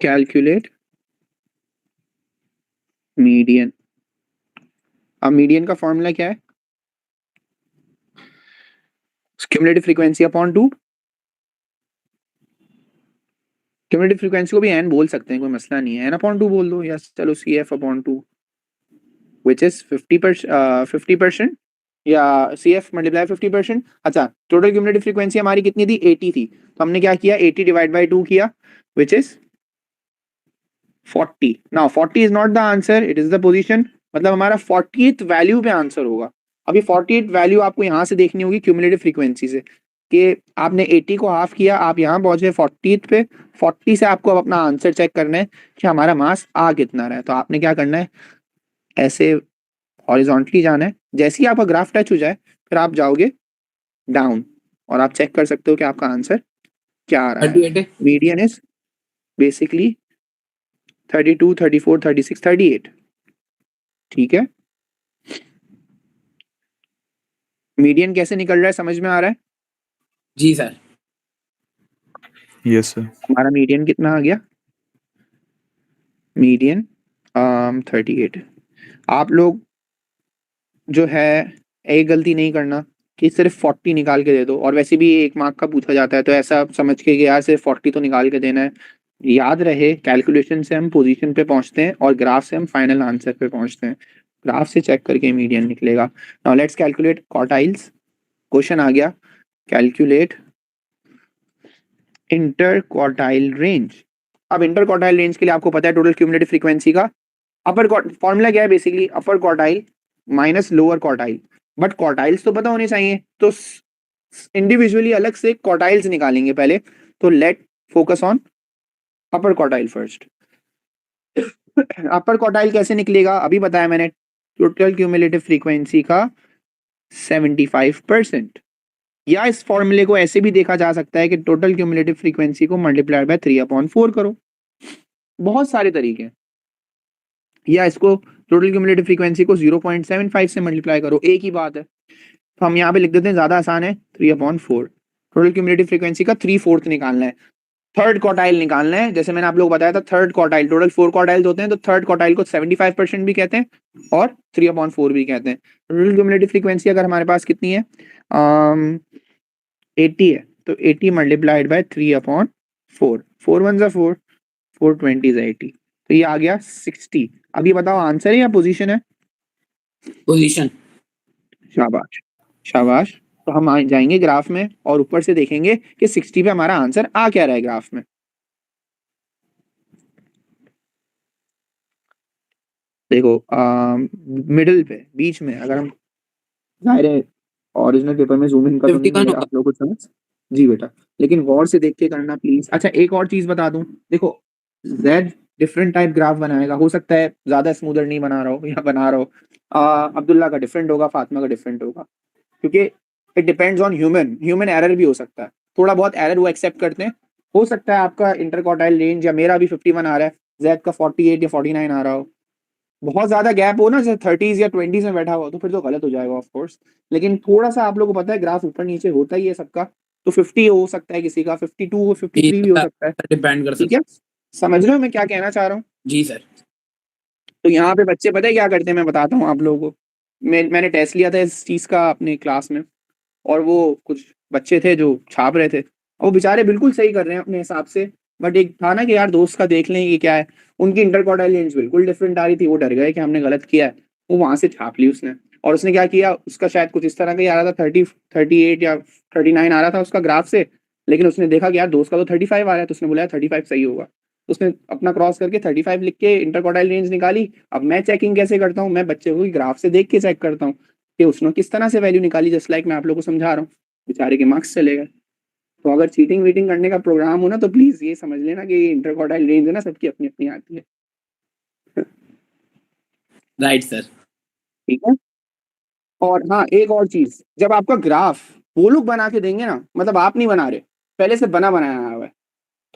Calculate median. अब मीडियन का फॉर्मूला क्या है? Cumulative frequency upon 2। Cumulative frequency को भी एन बोल सकते हैं, कोई मसला नहीं है, एन अपॉन 2 बोल दो, या चलो C F upon 2 which is 50% या सी एफ मल्टीप्लाई 50%। अच्छा, टोटल क्यूमुलेटिव फ्रीक्वेंसी हमारी कितनी थी? 80 थी। तो हमने क्या किया, 80 डिवाइड बाई 2 किया, which is 40। Now 40 is not the answer, it is the position. मतलब हमारा 40th वैल्यू पे आंसर होगा। अब ये 40th वैल्यू आपको यहाँ से देखनी होगी क्यूमुलेटिव फ्रीक्वेंसी से, कि आपने 80 को हाफ किया, आप यहाँ पहुंचे 40th पे। 40 से आपको अब अपना आंसर चेक करना है कि हमारा मास आ कितना रहा है। तो आपने क्या करना है, ऐसे हॉरिजॉन्टली जाना है। जैसे ही आपका ग्राफ टच हो जाए फिर आप जाओगे डाउन, और आप चेक कर सकते हो कि आपका आंसर क्या आ रहा है। 38 है। Median is basically 32, 34, 36, 38। ठीक है, मीडियन कैसे निकल रहा है समझ में आ रहा है? जी सर। Yes, sir. हमारा मीडियन कितना आ गया? मीडियन 38। आप लोग जो है एक गलती नहीं करना कि सिर्फ 40 निकाल के दे दो, और वैसे भी 1 मार्क का पूछा जाता है तो ऐसा समझ के कि यार सिर्फ 40 तो निकाल के देना है। याद रहे, कैलकुलेशन से हम पोजीशन पे पहुंचते हैं और ग्राफ से हम फाइनल आंसर पे पहुंचते हैं। ग्राफ से चेक करके मीडियन निकलेगा। Now let's calculate quartiles. Question आ गया, कैलकुलेट इंटर क्वार्टाइल रेंज। अब इंटर क्वार्टाइल रेंज के लिए आपको पता है टोटल क्यूमुलेटिव फ्रीक्वेंसी का अपर फॉर्मूला क्या है, basically upper quartile minus lower quartile. But quartiles तो पता होने चाहिए, तो इंडिविजुअली अलग से क्वार्टाइल्स निकालेंगे पहले। तो let focus on upper quartile first. Upper quartile कैसे निकलेगा अभी बताया मैंने, टोटल क्यूमुलेटिव फ्रीक्वेंसी का 75%। या इस फॉर्मूले को ऐसे भी देखा जा सकता है कि टोटल क्यूमुलेटिव फ्रीक्वेंसी को मल्टीप्लाई बाय 3/4 करो। बहुत सारे तरीके हैं। या इसको टोटल क्यूमुलेटिव फ्रीक्वेंसी को 0.75 से मल्टीप्लाई करो, एक ही बात है। तो हम यहाँ पे लिख देते हैं, ज्यादा आसान है, 3/4। टोटल क्यूमुलेटिव फ्रीक्वेंसी का 3/4 निकालना है, थर्ड क्वार्टाइल निकालना है। जैसे मैंने आप लोग बताया था, थर्ड क्वार्टाइल, टोटल 4 क्वार्टाइल्स होते हैं, तो थर्ड क्वार्टाइल को 75% भी कहते हैं और 3/4 भी कहते हैं। टोटल क्यूमुलेटिव फ्रीक्वेंसी अगर हमारे पास कितनी है, 80 है, तो 80 मल्टीप्लाइड बाय 3/4, 4 1 जा 4, 4 20 जा 80, तो ये आ गया 60। अब ये बताओ आंसर है या पोजीशन है? पोजीशन। शाबाश शाबाश। तो हम जाएंगे ग्राफ में और ऊपर से देखेंगे कि 60 पे हमारा आंसर आ क्या रहा है ग्राफ में। देखो मिडिल पे, बीच में, अगर हम जाहिर है ओरिजिनल पेपर में जूम इन का तो नहीं 51 मिलेगा आप लोगों को चांस। जी बेटा, लेकिन गौर से देख के करना प्लीज। अच्छा, एक और चीज बता दूं, देखो जेड डिफरेंट टाइप ग्राफ बनाएगा, हो सकता है ज्यादा स्मूदर नहीं बना रहा हो या बना रहा हो। अब्दुल्ला का डिफरेंट होगा, फातिमा का डिफरेंट होगा, क्योंकि it depends on human error भी हो सकता है, थोड़ा बहुत एरर वो एक्सेप्ट करते हैं। हो सकता है आपका इंटरक्वार्टाइल रेंज या मेरा भी 51 आ रहा है, जैद का 48 या 49 आ रहा हो, बहुत ज्यादा गैप हो ना, जैसे 30s या 20s में बैठा हुआ, तो फिर तो गलत हो जाएगा ऑफ कोर्स। लेकिन थोड़ा सा आप लोगों को पता है ग्राफ ऊपर नीचे होता ही है सबका, तो 50 हो सकता है किसी का, 52 हो, 53 भी हो सकता है। डिपेंड कर ठीक सकता है, समझ रहे हो मैं क्या कहना चाह रहा हूँ? जी सर। तो यहाँ पे बच्चे पता है क्या करते हैं, मैं बताता हूँ आप लोगों को। मैंने टेस्ट लिया था इस चीज का अपने क्लास में, और वो कुछ बच्चे थे जो छाप रहे थे, और वो बेचारे बिल्कुल सही कर रहे हैं अपने हिसाब से, बट एक था ना कि यार दोस्त का देख लें ये क्या है, उनकी इंटरक्वार्टाइल रेंज बिल्कुल डिफरेंट आ रही थी, वो डर गए कि हमने गलत किया है, वो वहां से छाप ली उसने। और उसने क्या किया, उसका शायद कुछ इस तरह का ही आ रहा था, 38 या 39 आ रहा था उसका ग्राफ से, लेकिन उसने देखा कि यार दोस्त का तो 35 आ रहा है, तो उसने बोला 35 सही होगा, तो उसने अपना क्रॉस करके 35 लिख के इंटरक्वार्टाइल रेंज निकाली। अब मैं चेकिंग कैसे करता हूँ, मैं बच्चे को ग्राफ से देख के चेक करता हूँ कि उसने किस तरह से वैल्यू निकाली, जस्ट लाइक मैं आप लोग को समझा रहा हूँ, बेचारे के मार्क्स चले गए। तो अगर चीटिंग वीटिंग करने का प्रोग्राम हो ना, तो प्लीज ये समझ लेना कि इंटरक्वार्टाइल रेंज है ना, सबकी अपनी अपनी आती है। Right sir. ठीक है, और हाँ एक और चीज, जब आपका ग्राफ वो लोग बना के देंगे ना, मतलब आप नहीं बना रहे, पहले से बना बनाया हुआ है,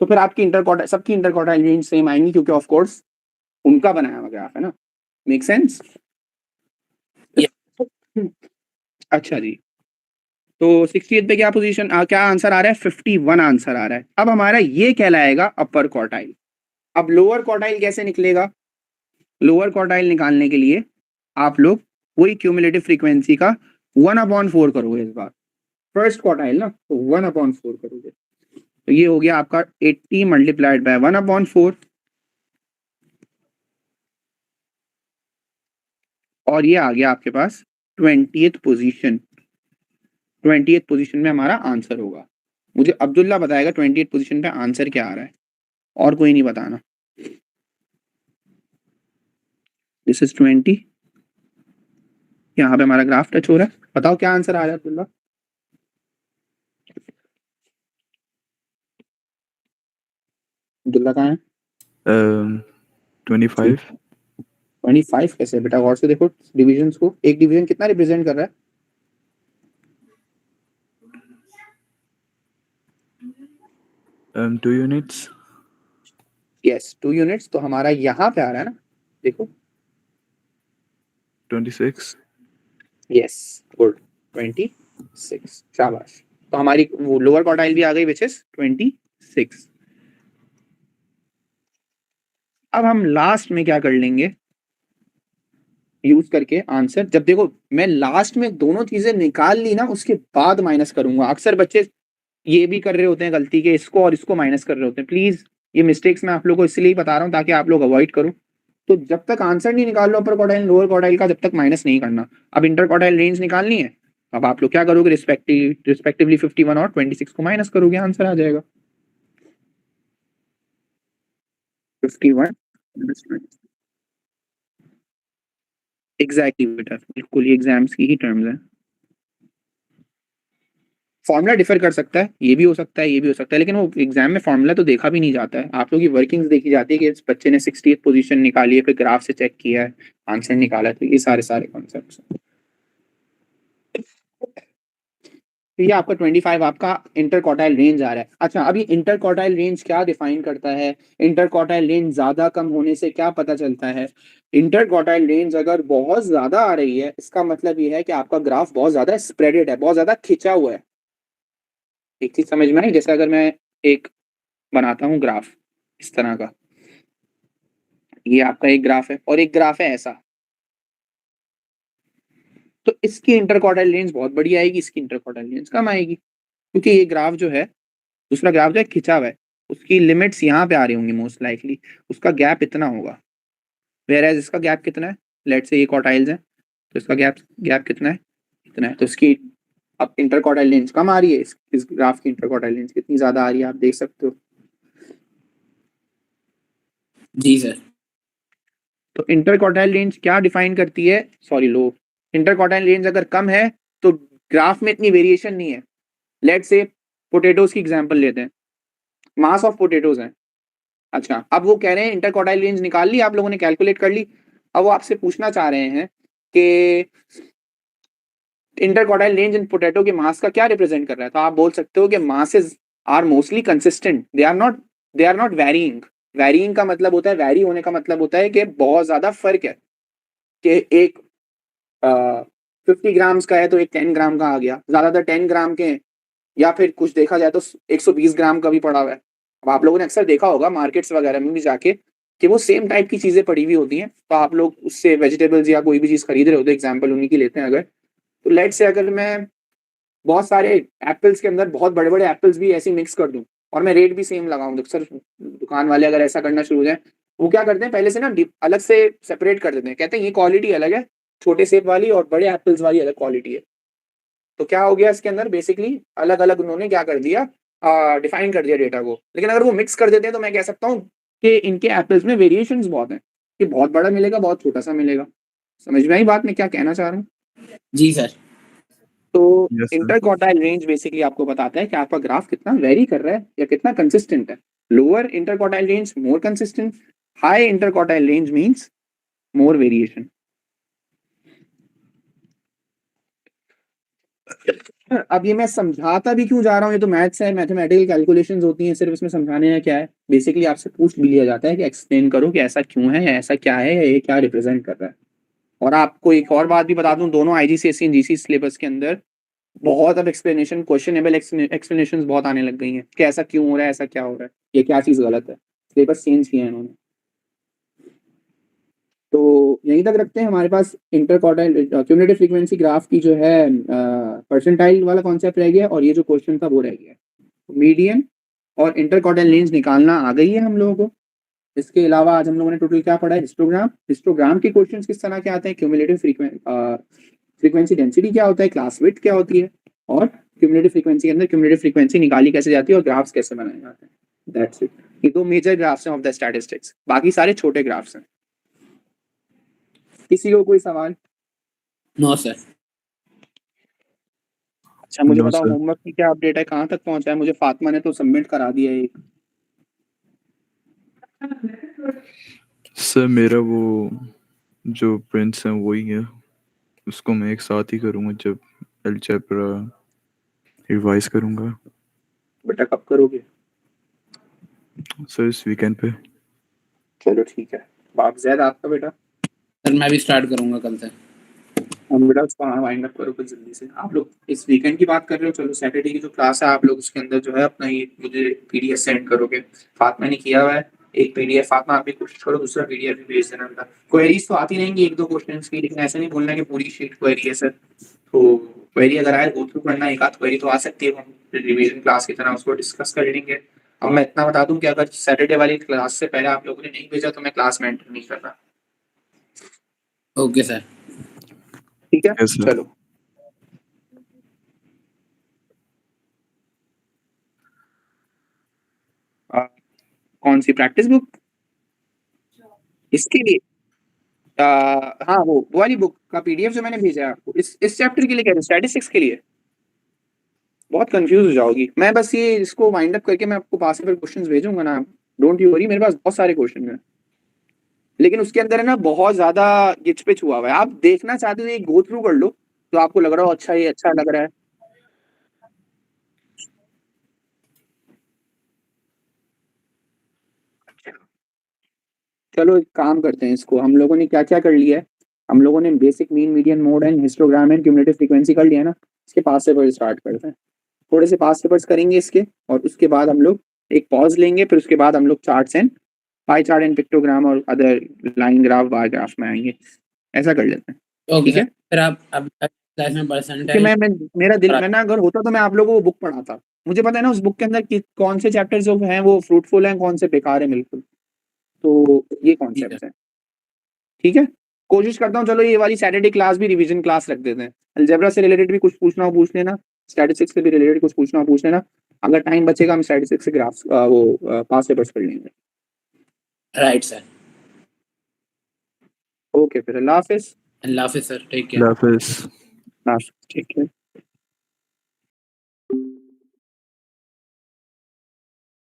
तो फिर आपकी इंटरक्वार्टाइल, सबकी इंटरक्वार्टाइल रेंज सेम आएंगी, क्योंकि ऑफ कोर्स उनका बनाया हुआ ग्राफ है ना। Make sense? अच्छा जी, तो 68 पे क्या पोजीशन क्या आंसर आ रहा है, 51 आंसर आ रहा है। अब हमारा ये कहलाएगा अपर क्वार्टाइल। अब लोअर क्वार्टाइल कैसे निकलेगा? लोअर क्वार्टाइल निकालने के लिए आप लोग वही क्यूमुलेटिव फ्रीक्वेंसी का 1/4 करोगे इस बार, फर्स्ट क्वार्टाइल ना, तो 1/4 करोगे, तो ये हो गया आपका 80 मल्टीप्लाइड बाय 1/4, और ये आ गया आपके पास 20th पोजीशन। 20th पोजीशन में हमारा आंसर होगा। मुझे अब्दुल्ला बताएगा 20th पोजीशन पे आंसर क्या आ रहा है, और कोई नहीं बताना। दिस इज 20, यहाँ पे हमारा ग्राफ टच हो रहा है, बताओ क्या आंसर आ रहा है अब्दुल्ला? अब्दुल्ला कहाँ है? 25. 25 कैसे बेटा, गौर से देखो डिविजन्स को, एक डिवीजन कितना रिप्रेजेंट कर रहा है? 2 units. यस 2 यूनिट्स, तो हमारा यहाँ पे आ रहा है ना, देखो 26. यस गुड 26, शाबाश। तो हमारी वो लोअर क्वार्टाइल भी आ गई, विच इज 26। अब हम लास्ट में क्या कर लेंगे यूज करके आंसर, जब देखो मैं लास्ट में दोनों चीजें निकाल ली ना, उसके बाद माइनस करूंगा। अक्सर बच्चे ये भी कर रहे होते हैं गलती के, इसको और इसको माइनस कर रहे होते हैं। प्लीज ये मिस्टेक्स मैं आप लोगों को इसलिए बता रहा हूँ ताकि आप लोग अवॉइड करो। तो जब तक आंसर नहीं निकाल लो अपर क्वार्टाइल लोअर क्वार्टाइल का, जब तक माइनस नहीं करना। अब इंटर क्वार्टाइल रेंज निकालनी है, अब आप लोग क्या करोगे, रिस्पेक्टिवली 51 और 26 को माइनस करोगे, आंसर आ जाएगा 51। एग्जैक्टली बेटा, बिल्कुल ये एग्जाम्स की ही टर्म्स है। फॉर्मूला डिफर कर सकता है, ये भी हो सकता है, ये भी हो सकता है, लेकिन वो एग्जाम में फॉर्मूला तो देखा भी नहीं जाता है। आप लोग की वर्किंग्स देखी जाती है कि इस बच्चे ने 60th पोजीशन निकाली है, फिर ग्राफ से चेक किया है, आंसर निकाला है, तो ये सारे सारे कॉन्सेप्ट्स। तो ये आपका 25 आपका इंटर क्वार्टाइल रेंज आ रहा है। अच्छा, अभी इंटर क्वार्टाइल रेंज क्या डिफाइन करता है, इंटर क्वार्टाइल रेंज ज्यादा कम होने से क्या पता चलता है? इंटर क्वार्टाइल रेंज अगर बहुत ज्यादा आ रही है, इसका मतलब ये है कि आपका ग्राफ बहुत ज्यादा स्प्रेडेड है, बहुत ज्यादा खिंचा हुआ है। एक चीज समझ में आई? जैसे अगर मैं एक बनाता हूँ ग्राफ इस तरह का, ये आपका एक ग्राफ है और एक ग्राफ है ऐसा, तो इसकी इंटर क्वार्टाइल रेंज बहुत बड़ी आएगी, इसकी इंटर क्वार्टाइल रेंज कम आएगी, क्योंकि ये ग्राफ जो है, दूसरा ग्राफ जो है खिंचा हुआ है, उसकी लिमिट्स यहाँ पे आ रही होंगी मोस्ट लाइकली, उसका गैप इतना होगा। वेयर एज इसका गैप कितना है, लेट से ये क्वार्टाइल्स है, तो इसका गैप गैप कितना है, इतना है, तो इसकी अब इंटर क्वार्टाइल रेंज कम आ रही है, इस ग्राफ की इंटर क्वार्टाइल रेंज कितनी ज्यादा आ रही है आप देख सकते हो। जी सर। तो इंटर क्वार्टाइल रेंज क्या डिफाइन करती है, सॉरी लो, इंटर क्वार्टाइल रेंज अगर कम है तो ग्राफ में इतनी वेरिएशन नहीं है। लेट्स से पोटैटोज की एग्जांपल लेते हैं, मास ऑफ पोटैटोज हैं। अच्छा, अब वो कह रहे हैं इंटर क्वार्टाइल रेंज निकाल ली आप लोगों ने, कैलकुलेट कर ली, अब वो आपसे पूछना चाह रहे हैं कि इंटरक्वार्टाइल रेंज इन पोटैटो के मास का क्या रिप्रेजेंट कर रहा है? तो आप बोल सकते हो कि masses are mostly consistent, they are not varying. Varying का मतलब होता है, वैरी होने का मतलब होता है कि बहुत ज्यादा फर्क है, कि एक 50 ग्राम्स का है तो एक 10 ग्राम का आ गया, ज्यादातर 10 ग्राम के हैं, या फिर कुछ देखा जाए तो 120 ग्राम का भी पड़ा हुआ है। अब आप लोगों ने अक्सर देखा होगा मार्केट्स वगैरह में भी जाके कि वो सेम टाइप की चीजें पड़ी हुई होती हैं, तो आप लोग उससे वेजिटेबल्स या कोई भी चीज खरीद रहे होते हैं, एग्जाम्पल उन्हीं की लेते हैं अगर, तो लेट से अगर मैं बहुत सारे एप्पल्स के अंदर बहुत बड़े बड़े एप्पल्स भी ऐसे मिक्स कर दूं और मैं रेट भी सेम लगाऊं, तो सर दुकान वाले अगर ऐसा करना शुरू हो जाए, वो क्या करते हैं पहले से ना अलग से सेपरेट कर देते हैं, कहते हैं ये क्वालिटी अलग है, छोटे सेब वाली और बड़े एप्पल्स वाली अलग क्वालिटी है। तो क्या हो गया इसके अंदर, बेसिकली अलग अलग उन्होंने क्या कर दिया, डिफाइन कर दिया डेटा को। लेकिन अगर वो मिक्स कर देते हैं तो मैं कह सकता हूँ कि इनके एप्पल्स में वेरिएशंस बहुत हैं, कि बहुत बड़ा मिलेगा, बहुत छोटा सा मिलेगा। समझ में आई बात मैं क्या कहना चाह रहा हूँ? जी सर। तो Yes, sir. Interquartile range basically आपको बताता है कि आपका ग्राफ कितना वेरी कर रहा है या कितना कंसिस्टेंट है। Lower interquartile range more consistent, high interquartile range means more variation. अब ये मैं समझाता भी क्यों जा रहा हूँ, ये तो मैथ्स है, मैथमेटिकल कैलकुलेशंस होती हैं, सिर्फ इसमें समझाने का क्या है, बेसिकली आपसे पूछ भी लिया जाता है कि एक्सप्लेन करो कि ऐसा क्यों है या ऐसा क्या है या ये क्या रिप्रेजेंट कर रहा है। और आपको एक और बात भी बता दूं, दोनों आईजीसीएसई एंड जीसी सिलेबस के अंदर बहुत अब एक्सप्लेनेशन, क्वेश्चनेबल एक्सप्लेनेशन बहुत आने लग गई हैं कि ऐसा क्यों हो रहा है, ऐसा क्या हो रहा है, ये क्या चीज गलत है, सिलेबस चेंज किया है इन्होंने। तो यहीं तक रखते हैं, हमारे पास इंटरक्वार्टाइल क्यूमुलेटिव फ्रीक्वेंसी ग्राफ की जो है परसेंटाइल वाला कॉन्सेप्ट रह गया, और ये जो क्वेश्चन था वो रह गया। मीडियन और इंटरक्वार्टाइल रेंज निकालना आ गई है हम लोगों को। इसके अलावा आज हम लोगों ने टोटल क्या पढ़ा है, हिस्टोग्राम। हिस्टोग्राम के क्वेश्चंस किस तरह के आते हैं, क्यूमुलेटिव फ्रीक्वेंसी डेंसिटी क्या होता है, क्लास विड्थ क्या होती है, और क्यूमुलेटिव फ्रीक्वेंसी के अंदर क्यूमुलेटिव फ्रीक्वेंसी निकाली कैसे जाती है, और ग्राफ्स कैसे बनाए जाते हैं। That's it. ये दो मेजर ग्राफ्स हैं ऑफ द स्टैटिस्टिक्स, बाकी सारे छोटे ग्राफ्स हैं। किसी को कोई सवाल? No sir. अच्छा मुझे No, बताओ, sir. होमवर्क की क्या अपडेट है, कहाँ तक पहुंचा है? मुझे फातिमा ने तो सबमिट करा दिया है एक। सर मेरा वो जो प्रिंट्स हैं वही है, उसको मैं एक साथ ही करूँगा जब अलजेब्रा रिवाइज करूँगा। बेटा कब करोगे? सर इस वीकेंड पे। चलो ठीक है। बाप जैद आपका बेटा? सर मैं भी स्टार्ट करूंगा कल से। हम बेटा उसको वाइंड अप करो कुछ जल्दी से। आप लोग इस वीकेंड की बात कर रहे हो, चलो सैटरडे की जो क्लास है आप लोग उसके अंदर जो है अपना ये मुझे पीडीएफ सेंड करोगे। फातिमा ने किया हुआ है एक पीडीएफ, फातिमा आप भी कोशिश करो दूसरा पीडीएफ भी भेज देना बेटा। क्वेरीज तो आती रहेंगी एक दो क्वेश्चन की, लेकिन ऐसा नहीं बोलना कि पूरी शीट क्वेरी है सर। तो क्वेरी अगर आए गो थ्रू करना, एक आध क्वेरी तो आ सकती है, हम रिवीजन क्लास की तरह उसको डिस्कस कर लेंगे। अब मैं इतना बता दूं कि अगर सैटरडे वाली क्लास से पहले आप लोगों ने नहीं भेजा तो मैं क्लास में एंटर नहीं कर रहा। Okay sir. ठीक है Yes, sir. चलो। कौन सी प्रैक्टिस बुक? इसके लिए हाँ वो वाली बुक का पीडीएफ जो मैंने भेजा है आपको, इस चैप्टर के लिए कह रहे स्टैटिस्टिक्स के लिए। बहुत कंफ्यूज हो जाओगी। मैं बस ये इसको वाइंड अप करके मैं आपको पॉसिबल क्वेश्चंस भेजूंगा ना, डोंट यू वरी, मेरे पास बहुत सारे क्वेश्चन हैं, लेकिन उसके अंदर है ना बहुत ज्यादा गिच पिच हुआ हुआ है। आप देखना चाहते हो एक गो थ्रू कर लो, तो आपको लग रहा हो अच्छा ये अच्छा लग रहा है। चलो एक काम करते हैं, इसको हम लोगों ने क्या क्या कर लिया है, हम लोगों ने basic mean median mode and histogram and cumulative frequency कर लिया है ना। इसके पास से स्टार्ट करते हैं, थोड़े से पास पेपर्स करेंगे इसके, और उसके बाद हम लोग एक पॉज लेंगे, फिर उसके बाद हम लोग charts and pie chart and pictogram और other line graph bar graph में आएंगे। ऐसा कर लेते हैं। ओके ठीक है सर। फिर आप अब क्लास में कि परसेंटाइल मैं मेरा दिल मैं ना अगर होता तो मैं आप लोगों को वो बुक पढ़ाता। मुझे पता है ना उस बुक के अंदर कौन से चैप्टर्स जो हैं वो फ्रूटफुल हैं, कौन से बेकार है बिल्कुल। तो ये कॉन्सेप्ट है। ठीक है कोशिश करता हूँ, चलो ये वाली सैटरडे क्लास भी रिवीजन क्लास रख देते हैं। अलजेब्रा से रिलेटेड भी कुछ पूछना हो पूछ लेना, स्टैटिस्टिक्स से भी रिलेटेड कुछ पूछना हो पूछ लेना। अगर टाइम बचेगा हम स्टैटिस्टिक्स से ग्राफ्स वो पास पेपर्स कर लेंगे। Right sir. ओके फिर अल्लाह हाफिज। अल्लाह हाफिज सर, टेक केयर। अल्लाह हाफिज़। ठीक है।